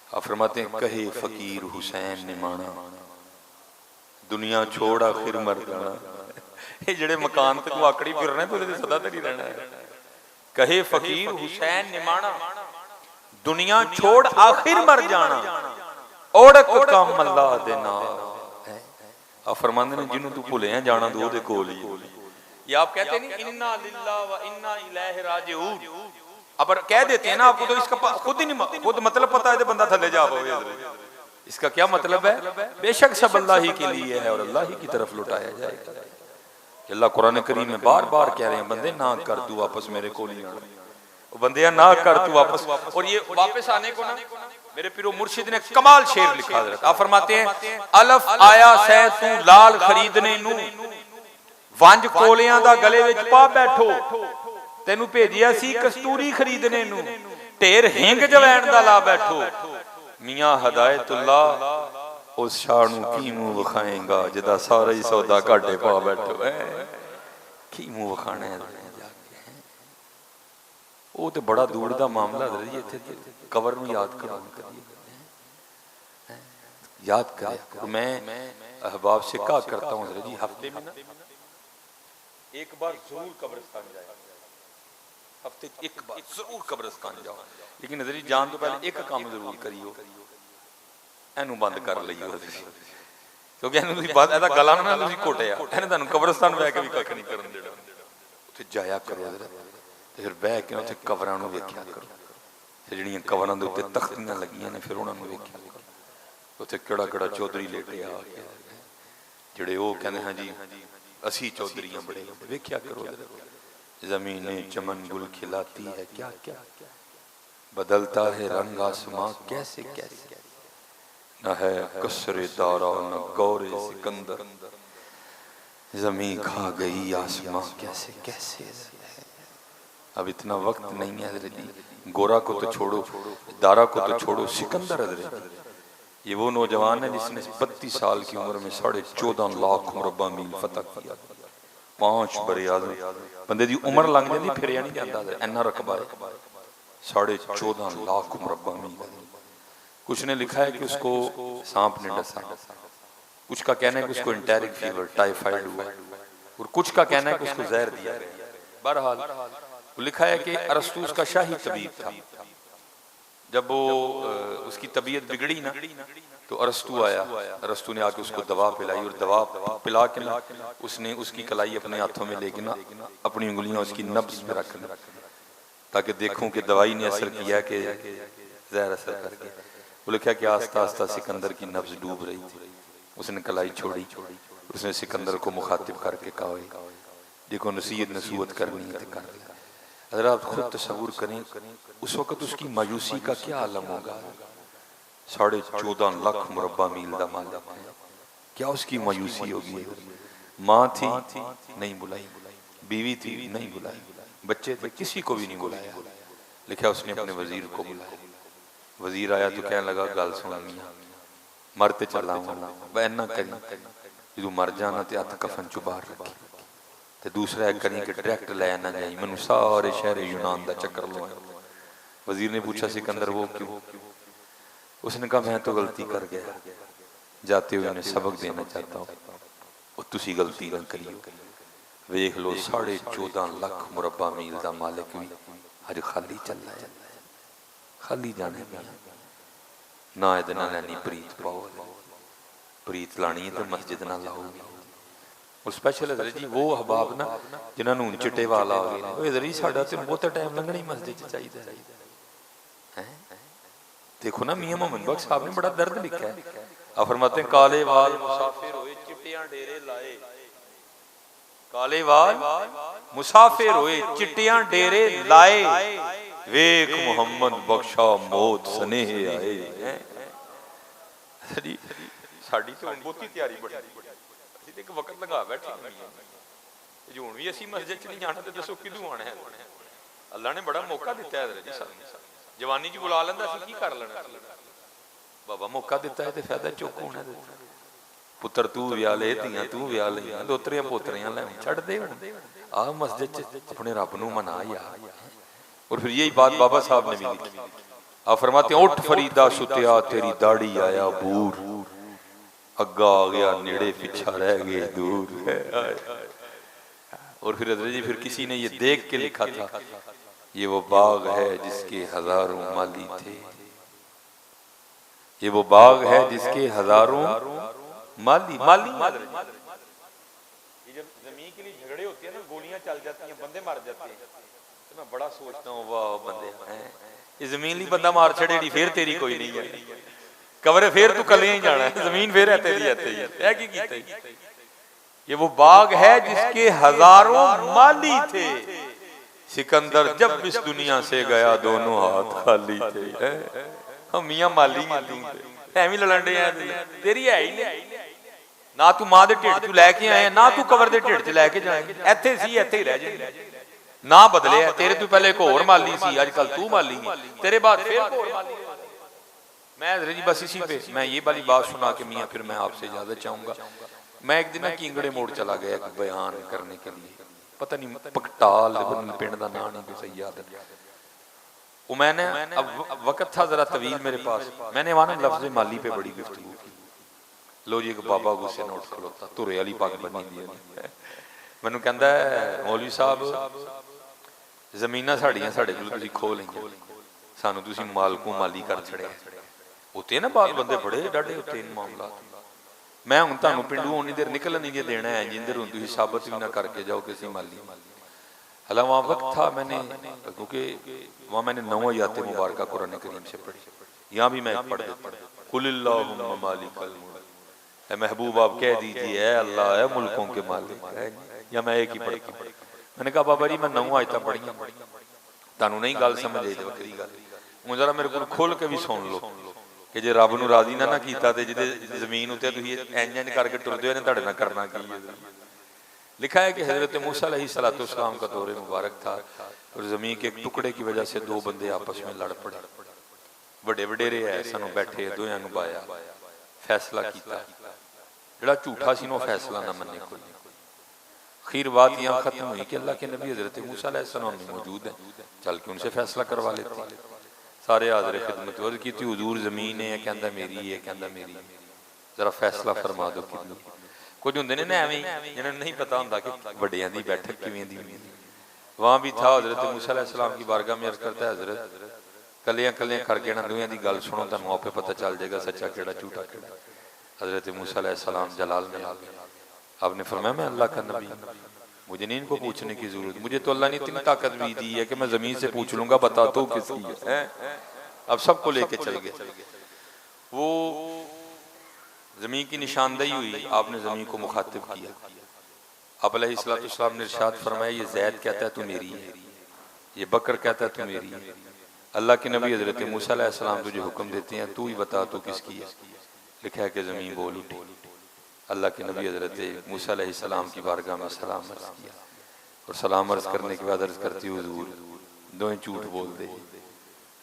आप फरमाते हैं कहे फकीर हुसैन ने माना दुनिया छोड़ आखिर मर जाना ये जेड़े मकान ते तू आकड़ी फिर रहे तो सदा तरी रहना है कहे फकीर हुसैन ने माना दुनिया छोड़ आखिर मर जाना औड़क कम अल्लाह दे नाल आप फरमाते हैं जिन्हों तू भुलिया जाना तो ओदे कोल ही ये आप कहते नहीं इन्ना लिल्लाह व इन्ना इलैहि राजिऊन अब कह देते हैं ना आपको तो इसका खुद ही नहीं खुद मतलब पता है तो बंदा थले जा पावे इसका क्या मतलब है बेशक सब अल्लाह ही के लिए है और अल्लाह ही की तरफ लौटाया जाएगा अल्लाह कुरान करीम में बार बार कह रहे हैं बंदे ना कर तू वापस मेरे को नहीं आना बंदे ना कर तू वापस और ये वापस आने को ना मेरे पीरो मुर्शिद ने कमाल शेर लिखा हज़रत आप फरमाते हैं अलफ आया सै तू लाल खरीदने नू वंज कोलियां दा गले विच पा बैठो तेनू भेजिया सी कस्तूरी खरीदने नू ढेर हिंग जवैन दा ला बैठो मियाँ हदायतुल्ला उस शाह नूं की मुंह विखाएगा जिदा सारा ही सौदा घाटे पा बैठो है, की मुंह विखाना है जाके। वो तो बड़ा दूर का मामला है जी, इत्थे कबर नूं याद करो, याद करे। मैं अहबाब से कहा करता हूँ जी, हफ्ते में ना एक बार जरूर कब्रिस्तान जाए, हफ्ते एक बार जरूर कब्रिस्तान जाओ, लेकिन नजरी जान तो पहले एक काम जरूर करियो, एनू बंद कर लियो, क्योंकि एदा गला ना तुसीं घोटिया, इहने तुहानूं कब्रिस्तान बह के भी कख नहीं करन देना। उत्थे जाया करो ते फिर बह के उत्थे कबरां नूं वेखिया करो, ते जिहड़ियां कबरां दे उत्ते तख्तियां लगियां ने फिर उहनां नूं वेखिया करो, उत्थे किहड़ा किहड़ा चौधरी लेटे आ के जिहड़े वो कहंदे हां जी असी चौधरीयां बड़े वेखिया करो। जमीने चमन गुल खिलाती है क्या क्या, बदलता है रंग आसमां कैसे कैसे, न है कसरे दारा न गौरे सिकंदर, जमीन खा गई आसमां कैसे कैसे। अब इतना वक्त नहीं है जी, गोरा को तो छोड़ो, दारा को तो छोड़ो, सिकंदर ये वो नौजवान है जिसने 32 साल की उम्र में 14.5 लाख मुरब्बा मील फतह किया। 5 बड़े आजम बंदे दी उम्र लंघ जाती फिर नहीं जाता, इन्ना रकबा है 14.5 लाख मुरब्बा मील। कुछ ने लिखा है कि उसको सांप ने डसा, कुछ का कहना है कि उसको इंटेरिक फीवर टाइफाइड हुआ, और कुछ का कहना है कि उसको जहर दिया गया। बहरहाल लिखा है कि अरस्तु उसका शाही तबीब था। जब वो उसकी तबीयत बिगड़ी ना तो अरस्तु आया, अरस्तु ने आके उसको दवा पिलाई, और दवा पिला के ना उसने उसकी कलाई अपने हाथों में लेके ना अपनी उंगलियां उसकी नब्ज में रख दी, ताकि देखूं कि दवाई ने असर किया कि जहर असर करके। वो लिखा कि आस्ता आस्ता सिकंदर की नब्ज डूब रही थी, उसने कलाई छोड़ी, उसने सिकंदर को मुखातिब करके कहा देखो नसीहत नसूहत करनी है तो कर ले। अगर आप खुद तस्वुर करें उस वक्त उसकी मायूसी का क्या आलम होगा। 14.5 लाख मुरब्बा मील का मालिक है, क्या उसकी मायूसी होगी। माँ थी नहीं बुलाई, बीवी थी नहीं बुलाई, बच्चे थे किसी को भी नहीं बुलाया। लिखा उसने अपने वजीर को बुलाया, वजीर आया तो कहने लगा गल सुन मियां मरते चला वह ना करी, जो मर जाना तो हथ कफन चो बाहर रखी, तो दूसरा है करी कि डायरेक्ट लै ना जाई, मैनू सारे शहर यूनान का चक्कर लवाया। वजीर ने पूछा सिकंदर वो क्यों, उसने कहा मैं तो गलती कर गया, जाते हुए उन्हें सबक देना चाहता हूँ, तुसी गलती ना करियो। वेख लो 14.5 लाख मुरब्बा मील का मालिक भी अज खाली चल रहा है, खाली जाने ना ये ना लैनी प्रीत पाओ, प्रीत लानी है तो मस्जिद ना लाओ। और स्पैशल जी वो अहबाब ना जिन्होंने हुण चिट्टे वाल आ गए जी, साडा ते बहुत टाइम लंघना ही मस्जिद च चाहिदा है। देखो ना मियां मोहम्मद बख्श साहब ने बड़ा दर्द लिखा है, आप फरमाते हैं काले वाल मुसाफिर होए चिट्टियां डेरे लाए, काले वाल मुसाफिर होए चिट्टियां डेरे लाए, वेख मोहम्मद बख्शा मौत स्नेह आए। जी साडी तो बहुती तैयारी बड़ी, ਅਸੀਂ ਤੇ ਇੱਕ ਵਕਤ ਲਗਾ ਬੈਠੇ ਹਾਂ ਜੀ, ਹੁਣ ਵੀ ਅਸੀਂ ਮਸਜਿਦ ਚ ਨਹੀਂ ਜਾਣਾ ਤੇ ਦੱਸੋ ਕਿਦੋਂ ਆਣਾ ਹੈ। ਅੱਲਾ ਨੇ ਬੜਾ ਮੌਕਾ ਦਿੱਤਾ ਹੈ ਜੀ ਸਾਨੂੰ, ਜਵਾਨੀ ਚ ਬੁਲਾ ਲੈਂਦਾ ਅਸੀਂ ਕੀ ਕਰ ਲੈਣਾ। ਬਾਬਾ ਮੌਕਾ ਦਿੱਤਾ ਹੈ ਤੇ ਫਾਇਦਾ ਚੁੱਕ ਹੋਣਾ, ਪੁੱਤਰ ਤੂੰ ਵਿਆਹ ਲੈ, ਧੀਆਂ ਤੂੰ ਵਿਆਹ ਲਈਆਂ, ਦੋਤਰੀਆਂ ਪੋਤਰੀਆਂ ਲੈ ਛੱਡਦੇ ਹੁਣ ਆ ਮਸਜਿਦ ਚ ਆਪਣੇ ਰੱਬ ਨੂੰ ਮਨਾ ਯਾਰ। और फिर यही बात बाबा साहब ने भी लिखी, आप फरमाते हैं उठ फरीदा सुतिया तेरी दाढ़ी आया बूर, अग्गा आ गया नेड़े पीछा रह गए दूर। और फिर जी फिर किसी ने ये देख के लिखा था, ये वो बाग है जिसके हजारों माली थे, ये वो बाग है जिसके हजारों माली माली। जब जमीन के लिए झगड़े होते हैं ना, गोलियां चल जाती हैं, बंदे मर जाते हैं, तो मैं बड़ा सोचता हूँ वाह बंदे ये जमीन ही बंदा मार छड़े फिर तेरी कोई नहीं है, कवरे फिर तू कले ही जाना है, जमीन फिर है तेरी है की कीता। ये वो बाग है जिसके हजारों माली थे, सिकंदर जब इस दुनिया से गया दोनों हाथ खाली थे। हम मियां माली एवं लड़न डे तेरी है ही नहीं, ना तू मां दे ढिड चों लैके आए ना तू कबर दे ढिड च लैके जाएंगे, इत्थे सी इत्थे ही रह जाएंगे, ना बदले। तेरे तू पहले एक होर माली सी, अजकल तू माली है, तेरे बाद फिर होर माली। मैं हजरत जी बस इसी पे मैं ये वाली बात सुना के मियाँ फिर मैं आपसे इजाजत चाहूंगा। मैं एक दिन कींगड़े मोड़ चला गया एक बयान करने के लिए, पता नहीं पकटाल पिंड का नाम नहीं सही याद है। वो मैंने अब वक्त था जरा तवील मेरे पास, मैंने वहां लफ्ज माली पे बड़ी गुफ्तगू की। लो जी एक बाबा गुस्से नोट खलोता धुरे वाली पग बनी दी मैनू कहंदा मौलवी साहब जमीनां साड़ियां साडे कोल तुसीं खो लईआं, सानू तुसीं मालकों माली कर छड़िया। उत्ते ना बात बंदे बड़े डाढे उत्ते मामला। मैं हुण तुहानू पिंडू उन्नी देर निकलन नहीं देना है जिंदर हुण तुसीं साबित भी ना करके जाओ किसी माली। हालांकि वहाँ वक्त था मैंने, क्योंकि वहाँ मैंने 9 आयतें मुबारक कुरान करीम से पढ़ी, यहाँ भी मैं पढ़ देता हूँ कुलिल्लाहुम्मा मालिकल मुल्क, ऐ महबूब आप कह दीजिए ऐ अल्लाह है मुल्कों के मालिक, या मैं एक ही पढ़ता हूँ। मैंने कहा बाबा जी मैं 9 आयतें पढ़ियां, तुहानू नहीं गल समझ आई तो वक्री गल, हूँ जरा मेरे को खोल के भी सुन लो कि जे रब नू राजी ना कीता ते जिहदे जमीन उत्ते तुसीं इंज इंज करके टुरदे हो तुहाडे नाल करना की है। लिखा है कि हजरत मूसा अलैहिस्सलाम का दौर मुबारक था और जमीन के एक टुकड़े की वजह से 2 बंदे आपस में लड़ पड़े। बड़े वडेरे ऐसा बैठे दोयां नूं बाया फैसला किया, जिहड़ा झूठा सी फैसला ना मन्ने कोई। खीर बात यहाँ खत्म हुई कि अल्लाह के नबी हजरत मूसा अलैहिस्सलाम मौजूद है, चल के उनसे फैसला करवा लेते। सारे हाज़िर खिदमत अर्ज़ की थी हुजूर जमीन है कहंदा मेरी है, कहंदा मेरी, जरा फैसला फरमा दो। कुछ होंगे ने एवं जिन्हें नहीं पता होंगे कि वड्डियां दी बैठक किवें दी होंदी। वहाँ भी था हजरत मूसा अलैहिस्सलाम की बारगाह में अर्ज़ करता है हजरत कलियां कलियां करके ना दोयां दी गल सुनो, तुहानू आपे पता चल जाएगा सच्चा केड़ा झूठा केड़ा। हजरत मूसा अलैहिस्सलाम जलाल में आ गए। आपने फरमाया मैं अल्लाह का नबी, मुझे नहीं इनको पूछने की जरूरत, मुझे तो अल्लाह ने इतनी ताकत भी दी है कि मैं जमीन से पूछ लूंगा बता तो किसकी है। अब सबको लेके चल गए। वो जमीन की निशानदेही हुई, आपने जमीन को मुखातिब किया। आप अलैहिस्सलाम ने इरशाद फरमाया ये जैद कहता है तू मेरी है, ये बकर कहता है तू मेरी है। अल्लाह के नबी हजरत मूसा अलैहिस्सलाम तुझे हुक्म देते हैं तू ही बता तू किसकी है। लिखा है कि जमीन बोल उठी। अल्लाह के नबी हजरत मूसा अलैहिस्सलाम की बारगाह में सलाम अर्ज किया और सलाम अर्ज करने के बाद अर्ज करती हुजूर दोएं झूठ बोल दे,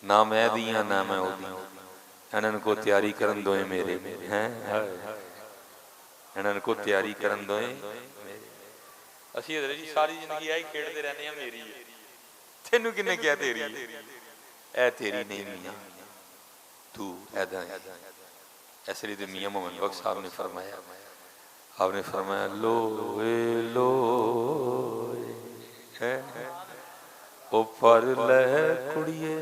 ना मैं दियां ना मैं ओ दी, इन्हां को तैयारी करन दोएं मेरे हैं, इन्हां को तैयारी करन दोएं असी हजरत जी सारी जिंदगी यही खेडते रहने हैं मेरी है, तेनू किन्ने क्या तेरी है, ऐ तेरी नहीं मियां तू ऐदा है। ऐसे लिए मियां मोहम्मद बख्श साहब ने फरमाया, आपने फरमाया लोए लोए है ओ पर ले कुड़िए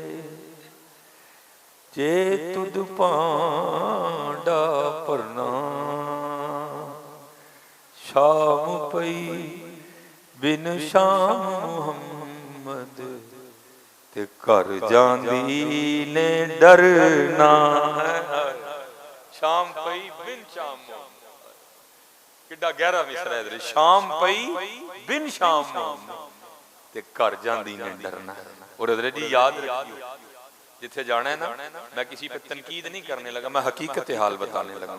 जे तुद पांडा परना शाम पई बिन शाम मुहम्मद ते कर जांदी ने डरना। शाम पई बिन शाम किड्डा गहरा मिसरा है। शाम पई बिन शाम ते घर जांदी ने डरना। और हजरत जी याद रखियो जिथे जाना है ना, मैं किसी पे तनकीद नहीं करने लगा, मैं हकीकत हाल बताने लगा।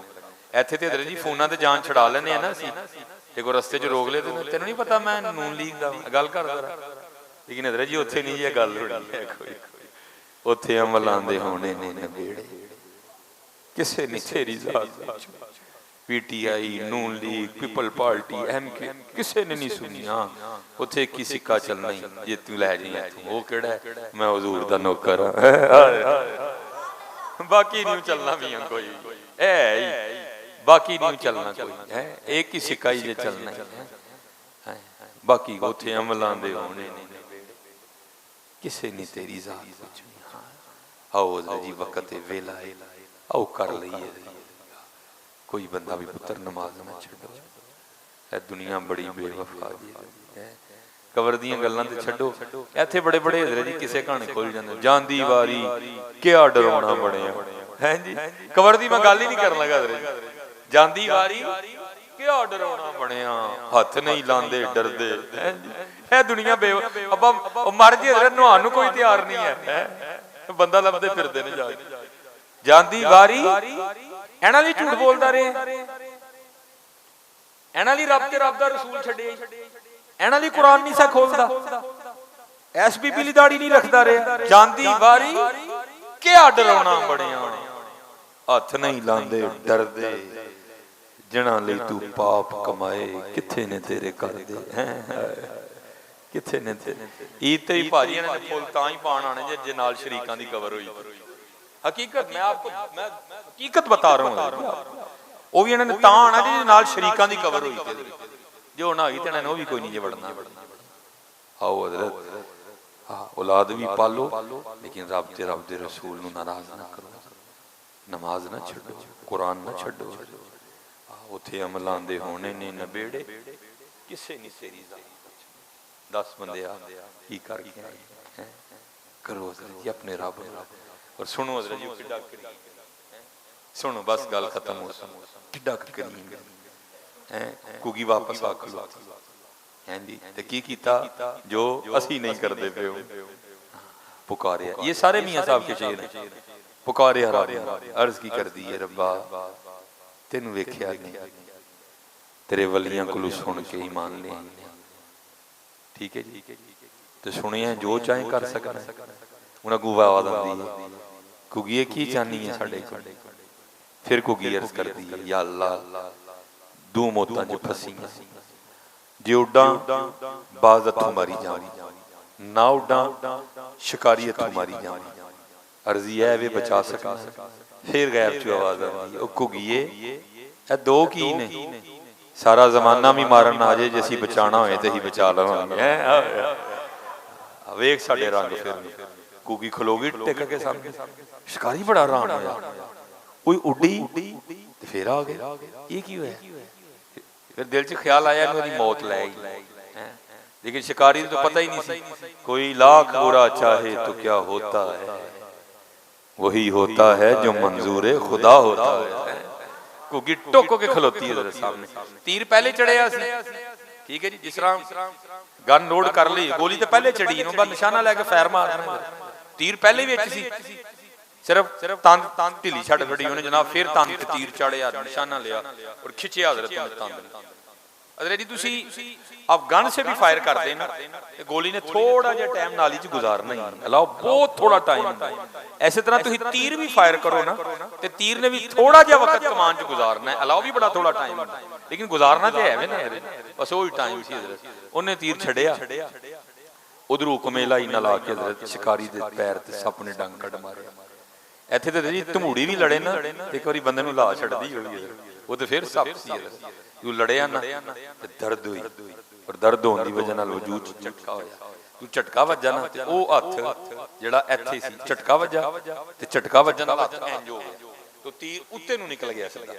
ऐथे ते हजरत जी फोना ते जान छड़ा लेने हैं ना असीं, ते कोई रस्ते च रोक ले ते तेनू नहीं पता मैं नून लीग दा गल कर जरा, लेकिन हजरत जी उत्थे नहीं ये गल होनी है कोई, उत्थे अमल आंदे होने ने नबेड़े किसे ने तेरी जात पीटीआई नून लीग पीपल पार्टी एमके किसे ने नहीं सुनी। हाँ उत्थे की सिक्का चलना ही जे तू लै जी वो केड़ा है मैं हुजूर दा नौकर बाकी नहीं चलना मियां कोई है, बाकी नहीं चलना कोई है, एक ही सिक्का ही जे चलना है, बाकी उत्थे अमलां दे होने ने किसे ने तेरी जात पुछनी। हाँ आओ जी वक्त वेला है आओ कर लईए, कोई बंदा भी पुत्र नमाज ना छड्डो, ऐ दुनिया बड़ी बेवफा जी है। कबर दी गल्लां ते छड्डो, इत्थे बड़े बड़े हजरत जी किसे कहानी खोल जांदे जांदी वारी क्या डराउणा बणिया है जी। कबर दी मैं गल ही नहीं करन लगा हजरत जांदी वारी क्या डराउणा बणिया हथ नहीं लांदे डरदे है जी। है दुनिया बेवफा अब मर जी हजरत नहान नूं कोई तैयार नहीं है, बंदा लभदे फिरदे ने जा जांदी वारी एना ली झूठ बोलता रहे, एना ली रब ते रब दा रसूल छड्डे, एना ली कुरान नहीं सा खोलदा, एसपीपी ली दाढ़ी नहीं रखदा रहे, जांदी वारी क्या डराउणा बणिया हथ नहीं लांदे डरदे जिन्हां लई तू पाप कमाए किथे ने तेरे करदे हैं किथे ने तेरे ईद ते ही भाजी इन्हां ने फुल तां ही पाण आने जे नाल शरीकां दी कवर होई हकीकत मैं आपको मैं हकीकत बता रहा हूं वो भी इन्हां ने तां आना जे नाल शरीकां दी कवर होई जो ना होई ते इन्हां ने वो भी कोई नहीं जे वड़ना आओ हज़रत हाँ औलाद भी पालो लेकिन रब ते रसूल नूं नाराज ना करो नमाज ना छड्डो कुरान ना छड्डो उत्थे अमलां दे होने ने नबेड़े किसे नहीं तेरी जात 10 बंदे आ की करके आए करो जी अपने रब और सुनो हज़रत जी किड्डा सुनो बस गल खत्म हो किड्डा करीम है कुगी वापस आ खलोती हैं जी ते की कीता जो असी नहीं करते पे पुकारे ये सारे मियां साहब के शेर हैं पुकारे रब अर्ज की कर दी है रब्बा तेनू वेख्या नहीं तेरे वलियां कोलों सुन के ईमान ले ठीक है जी ते सुनिया जो चाहे कर सकना उन्हें गुवा आवाज आती कुगीए की चाहनी है साडे कोल फिर कुगी अर्ज कर दी है या अल्लाह दो मौतां च फसी जे उड़ा बाज हथों मारी जावी ना उड़ा शिकारी हथों मारी जावी अर्जी है वे बचा सकना फिर गैब चो आवाज आती कुगीए ए दो की ने सारा जमाना भी मारन आ जाए जे असीं बचाना होए ते ही बचा लवांगे वेख साडे रंग फिर कुगी खलोगी टिक के सामने शिकारी बड़ा हैरान होया कोई उड़ी ते फिर आ गया ये की होया फिर दिल च ख्याल आया मेरी मौत लै गई लेकिन शिकारी तो पता ही नहीं सी कोई लाख बुरा चाहे तो क्या होता है वही होता है जो मंजूर खुदा होता है कुगी टोको के खलोती है सामने तीर पहले चढ़िया ठीक है जी जिस तरह गन लोड कर ली गोली तो पहले चढ़ी इन्हों निशाना लैके फायर मारना तीर पहले भी सी सिर्फ तंद ढिली छड़ खड़ी उन्हें जनाब फिर तंद ते तीर चढ़िया निशाना लिया और खिंचिया हज़रत तंद हज़रत जी तुसी आप गन से भी फायर कर देना गोली ने थोड़ा जिहा टाइम नाली च गुजारना ही अलाओ बहुत थोड़ा टाइम होंदा है ऐसे तरह तुसी तीर भी फायर करो ना ते तीर ने भी थोड़ा जिहा वक्त कमान च गुजारना है अलाओ भी बड़ा थोड़ा टाइम होंदा है लेकिन गुजारना ते है ना बस वही टाइम सी हज़रत उन्हें तीर छड़िया उधरों कमेला ही ना ला के हज़रत शिकारी दे पैर ते सप ने डंग कट मारिया इत्थे ते जी धमूड़ी भी लड़े ना एक बारी बंदे नूं ला छड्डदी होई वो तो फिर सप सी तू लड़िया ना दर्द हुई और दर्द होने की वजह नाल वजूद झटका होया तू झटका वजा ना ते ओ हथ जेड़ा इत्थे सी झटका वजा ते झटका वजन नाल हथ इंज हो गया तो तीर उत्ते नूं निकल गया सीधा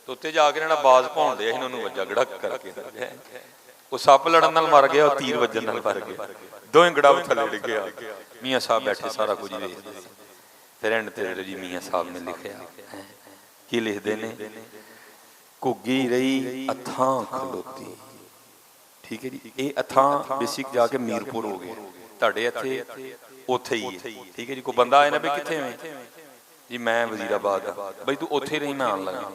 तो उत्ते जाके ना बाज भौंदे इन्हां नूं वजा गड़क करके वो सप लड़न नाल मर गया और तीर वजन नाल मर गया दोवें गड़ा थल्ले डिग गया मियां साहब बैठे सारा कुछ देखदे फिर एंड ते जी मियां साहब ने लिखिया की लिखदे ने घुग्गी रही अथां खलोती ठीक है जी ये अथां बेसिक जाके मीरपुर हो गए तुहाडे इत्थे उत्थे ही है ठीक है जी कोई बंदा आए ना भी कित्थे है जी मैं वजीराबाद बई तू उत्थे रही मैं आन लगा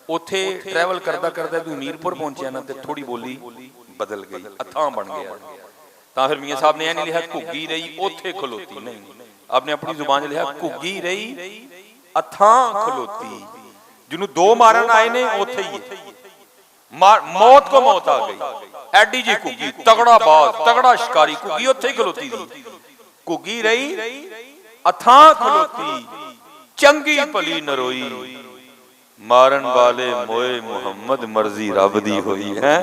उत्थे ट्रैवल करदा करदा तू मीरपुर पहुंचया ना ते थोड़ी बोली बदल गई अथां बन गया तां फिर मियां साहब ने यह नहीं लिखा घुग्गी रही उत्थे खलोती नहीं आपने अपनी जुबान लिखा घुग्गी रही अथां खलोती जिन्हों दो मारन आए ने उत्थे ही मौत को मौत आ गई एडी जी घुग्गी तगड़ा बाज तगड़ा शिकारी घुग्गी उत्थे ही खलोती थी घुग्गी रही अथां खलोती चंगी भली नरोई मारन वाले मोए मुहम्मद मर्जी रब दी होई है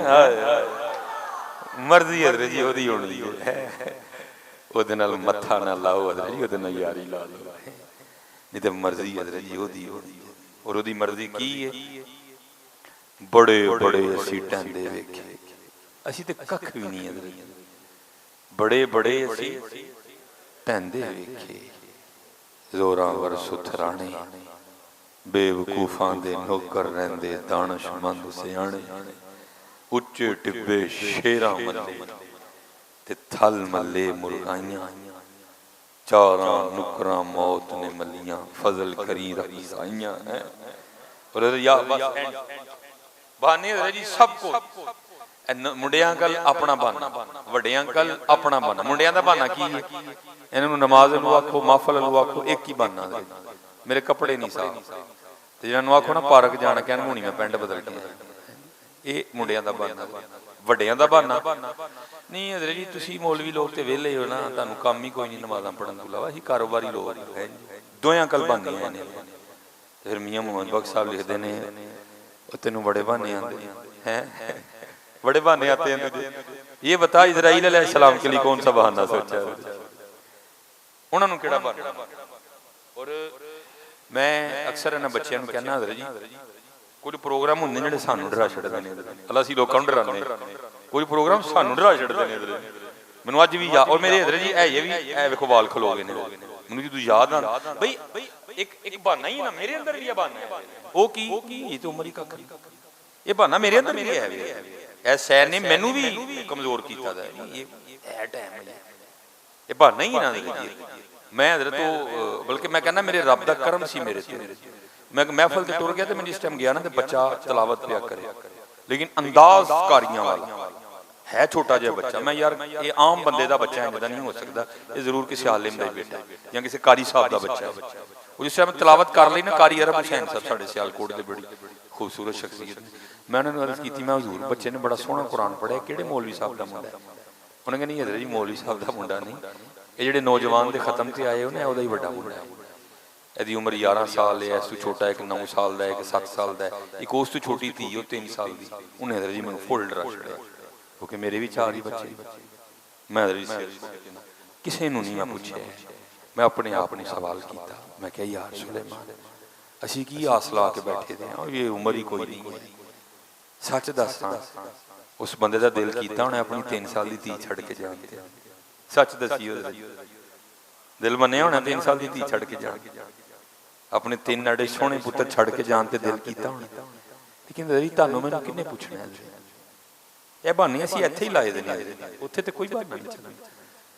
मर्जी हज़रत जी ओदी होनी है ओदे नाल मत्था ना लाओ हज़रत जी ओदे नाल यारी ला लो नहीं ते मर्जी हज़रत जी ओदी होनी और ओदी मर्जी की है बड़े बड़े असी टहंदे वेखे असी ते कख भी नहीं है बड़े बड़े असी टहंदे वेखे जोरावर सुथराने बेवकूफां दे नौकर रहंदे दानशमंद सियाणे उच्चे टिब्बे शेरां मल्ले ते थल मल्ले मुर्गाइयां चारां नुकरां मौत ने मलियां फजल करी रज़ाइयां हैं और या बस बहाने जी सबको मुंडियां कल अपना बहाना वड्डियां कल अपना बहाना मुंडियां दा बहाना की है इन्हां नूं नमाज नूं आखो महफल नूं आखो एक ही बहाना मेरे कपड़े नहीं साफ ਤੇ ਜਿਹਨਾਂ ਨੂੰ ਆਖੋ ਨਾ ਪਾਰਕ ਜਾਣ ਕਹਿਣ ਹੁਣੀ ਮੈਂ ਪਿੰਡ ਬਦਲ ਕੇ ਇਹ ਮੁੰਡਿਆਂ ਦਾ ਬਹਾਨਾ ਵੱਡਿਆਂ ਦਾ ਬਹਾਨਾ ਨਹੀਂ। ਹਜ਼ਰਤ ਜੀ ਤੁਸੀਂ ਮੌਲਵੀ ਲੋਕ ਤੇ ਵਿਹਲੇ ਹੋ ਨਾ, ਤੁਹਾਨੂੰ ਕੰਮ ਹੀ ਕੋਈ ਨਹੀਂ ਨਮਾਜ਼ਾਂ ਪੜ੍ਹਨ ਤੋਂ ਇਲਾਵਾ, ਅਸੀਂ ਕਾਰੋਬਾਰੀ ਲੋਕ ਹੈ। ਦੋਆਂ ਕਲ ਬਹਾਨੀਆਂ ਨੇ। ਫਿਰ ਮੀਆਂ ਮੁਹੰਮਦ ਬਖਸ਼ ਸਾਹਿਬ ਲਿਖਦੇ ਨੇ ਉਹ ਤੈਨੂੰ ਬੜੇ ਬਹਾਨੇ ਆਉਂਦੇ हैं, बड़े बहाने आते हैं तुझे, ये बता इजराइल अलैहिस्सलाम के लिए कौन सा बहाना सोचा उन्होंने केड़ा बहाना। और मैं अक्सर इन्हां बच्चों को कहना हज़रत जी कुछ प्रोग्राम होंदे जिहड़े सानू डरा छड्डदे ने, अल्लाह असीं लोकां नूं डराने, कुछ प्रोग्राम सानू डरा छड्डदे ने। मैनूं अज भी याद, और मेरे हज़रत जी है ये भी है वेखो वाल खलो गए ने, मैनूं जदों याद आ बई एक बहाना ही ना मेरे अंदर भी बहाना है, वो की ये तो उम्र ही कख नहीं, ये बहाना मेरे अंदर भी है। ऐ सैर ने मैनू भी कमजोर किया था, ये टाइम ये बहाना ही ना देखिए। मैं हज़रत तो बल्कि मैं कहना मेरे रब दा करम सी मेरे ते, मैं महफिल ते टुर गया तो मैं जिस टाइम गया ना तो बच्चा तलावत पिया करे, लेकिन अंदाज कारियां वाला है, छोटा जिहा बच्चा। मैं यार ये आम बंदे दा बच्चा इदां नहीं हो सकता, ये जरूर किसी आलिम दा बेटा या किसी कारी साहब दा बच्चा है। वो जिस टाइम तलावत कर ली ना कारी अरब हुसैन साहब साडे सियालकोट दे बड़ी खूबसूरत शख्सियत, मैं उन्होंने अर्ज की मैं हजूर बच्चे ने बड़ा सोहना कुरान पढ़िया, किहड़े मौलवी साहब का मुंडा है? उन्होंने कहा नहीं हज़रत जी मौलवी साहब का मुंडा नहीं, ये जिहड़े नौजवान के खत्म से आए उन्हें उहदा ही वड्डा मुंडा है। ਇਹਦੀ ਉਮਰ 11 ਸਾਲ ਹੈ, ਇਸ ਤੋਂ ਛੋਟਾ ਇੱਕ 9 ਸਾਲ ਦਾ, ਇੱਕ 7 ਸਾਲ ਦਾ, ਇੱਕ ਉਸ ਤੋਂ ਛੋਟੀ ਧੀ ਉਹ 3 ਸਾਲ ਦੀ। ਉਹਨੇ ਹਜ਼ਰਤ ਜੀ ਮੈਨੂੰ ਫੁੱਲ ਡਰਾ ਛੱਡਿਆ ਕਿਉਂਕਿ ਮੇਰੇ ਵੀ 4 ਹੀ ਬੱਚੇ। ਮੈਂ ਹਜ਼ਰਤ ਜੀ ਕਿਸੇ ਨੂੰ ਨਹੀਂ ਮੈਂ ਪੁੱਛਿਆ, ਮੈਂ ਆਪਣੇ ਆਪ ਨੂੰ ਸਵਾਲ ਕੀਤਾ, ਮੈਂ ਕਿਹਾ ਯਾਰ ਸੁਲੇਮਾਨ ਅਸੀਂ ਕੀ ਆਸ ਲਾ ਕੇ ਬੈਠੇ ਦੇ ਹਾਂ, ਇਹ ਉਮਰ ਹੀ ਕੋਈ ਨਹੀਂ ਹੈ। ਸੱਚ ਦੱਸਾਂ ਉਸ ਬੰਦੇ ਦਾ ਦਿਲ ਕੀਤਾ ਉਹਨੇ ਆਪਣੀ 3 ਸਾਲ ਦੀ ਧੀ ਛੱਡ ਕੇ ਜਾਣ ਤੇ, ਸੱਚ ਦਸੀਓ ਦਿਲ ਮੰਨਿਆ ਹੋਣਾ 3 ਸਾਲ ਦੀ ਧੀ ਛੱਡ ਕੇ ਜਾਣ, ਆਪਣੇ 3 ਅੜੇ ਸੋਹਣੇ ਪੁੱਤਰ ਛੱਡ ਕੇ ਜਾਣ ਤੇ ਦਿਲ ਕੀਤਾ ਹੋਣਾ। ਲੇਕਿਨ ਜੀ ਤੁਹਾਨੂੰ ਮੈਨੂੰ ਕਿੰਨੇ ਪੁੱਛਣਾ, ਇਹ ਬਹਾਨੇ ਅਸੀਂ ਇੱਥੇ ਹੀ ਲਾਏ ਦੇ ਨੇ, ਉੱਥੇ ਤੇ ਕੋਈ ਬਹਾਨਾ ਨਹੀਂ ਚੱਲਦਾ।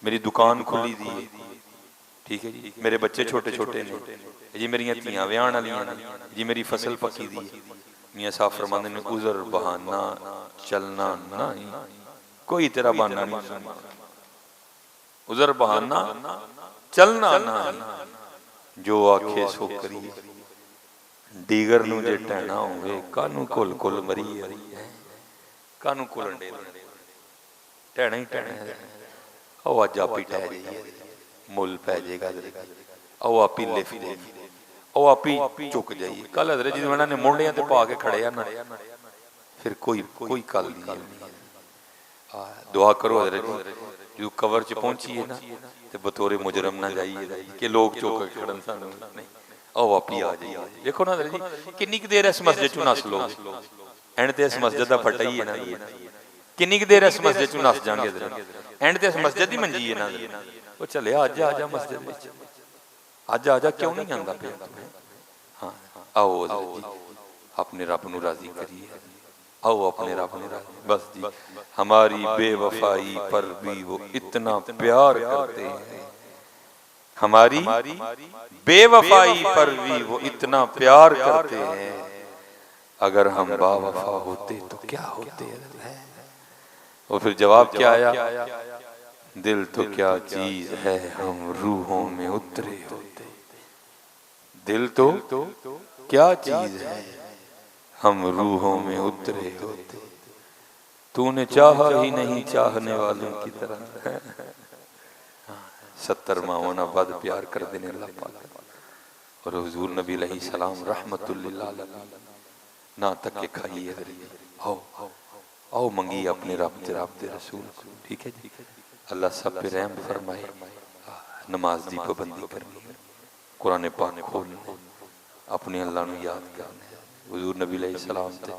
ਮੇਰੀ ਦੁਕਾਨ ਖੁੱਲੀ ਦੀ ਹੈ, ठीक है जी, मेरे बच्चे छोटे छोटे ने जी, मेरिया धियां विआहण वालियां ने जी, मेरी फसल पक्की दी है। मियां साहब फरमांदे ने उज़र बहाना चलना नहीं, कोई तेरा बहाना नहीं, उज़र बहाना चलना नहीं, जो आखे सो करिए, डीगर नूं जे टहना होवे कानू कुल कुल मरी कानू कुल टहना ही टहना है। ओ अज आप ही टह जाइए मुल पै जाएगा, आओ आप ही लिफ्ट दे, आओ आप ही झुक जाइए। कल हज़रत जी उन्होंने मोढ़ियां ते पा के खड़े ना, फिर कोई कल नहीं। दुआ करो हज़रत जी जो कवर च पहुंचीए ना तो बतौरे मुजरम ना जाइए कि लोग चुक के खड़न सानू नहीं, आओ आप ही आ जाइए। देखो ना हज़रत जी किन्नी क देर इस मस्जिद चों नस लो, एंड ते इस मस्जिद दा फटा ही है ना, किन्नी क देर इस मस्जिद चों नस जाएंगे, एंड ते इस मस्जिद ही मंजी है ना। वो चले अज आ जा मस्जिद में, अज आ जा, क्यों नहीं आंदा पिया? हाँ आओ अपने रब नूं राजी करिए, आओ अपने रब नूं राजी। बस जी हमारी बेवफाई पर भी वो इतना प्यार करते हैं, हमारी बेवफाई पर भी वो इतना प्यार करते हैं, अगर हम बावफा होते तो क्या होते हैं। और फिर जवाब क्या आया, दिल तो क्या चीज है हम रूहों में उतरे होते, दिल तो क्या चीज है हम रूहों में उतरे होते, तूने चाहा ही नहीं चाहने वालों की तरह। 70 माओना बद प्यार कर देने अल्लाह पाक और हुजूर नबी अलैहिस्सलाम रहमतुल लिल आलमीन ना तक के खाइए। आओ आओ मंगी अपने रब ते रसूल को, ठीक है जी। अल्लाह सब पे रहम फरमाए, नमाज दी पाबंदी करनी, कुरान पाक खोलना, अपने अल्लाह नूं याद करना, हुजूर नबी अलैहिस्सलाम ते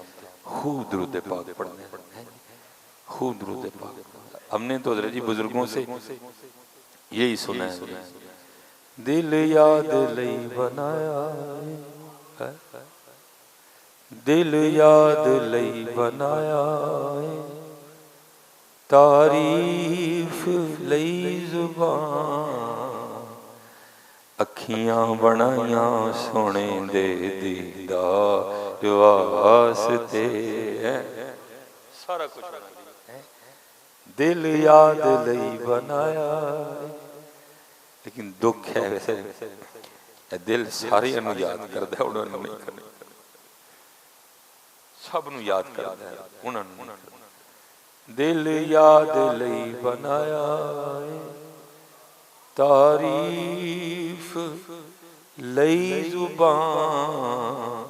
खूब दुरूद पाक पढ़ना है, खूब दुरूद पाक। हमने तो हज़रत जी बुजुर्गों से यही सुना है, दिल याद लई बनाया है, दिल याद लई बनाया है, तारीफ लई जुबान, अखियां बनाइया सोने दे दीदार वास्ते है, सारा कुछ दिल याद लई बनाया। लेकिन दुख है वैसे दिल सारे याद करता है, उन्होंने नहीं करना। सब नूं याद करदा है, उन्हां नूं नहीं। दिल याद लई बनाया है, तारीफ लई जुबान,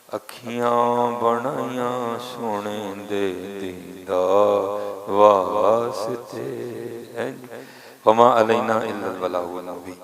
अखियां बनाया सोने दे दीदार वास्ते। वमा अलैना इल्लल बलागुल मुबीन।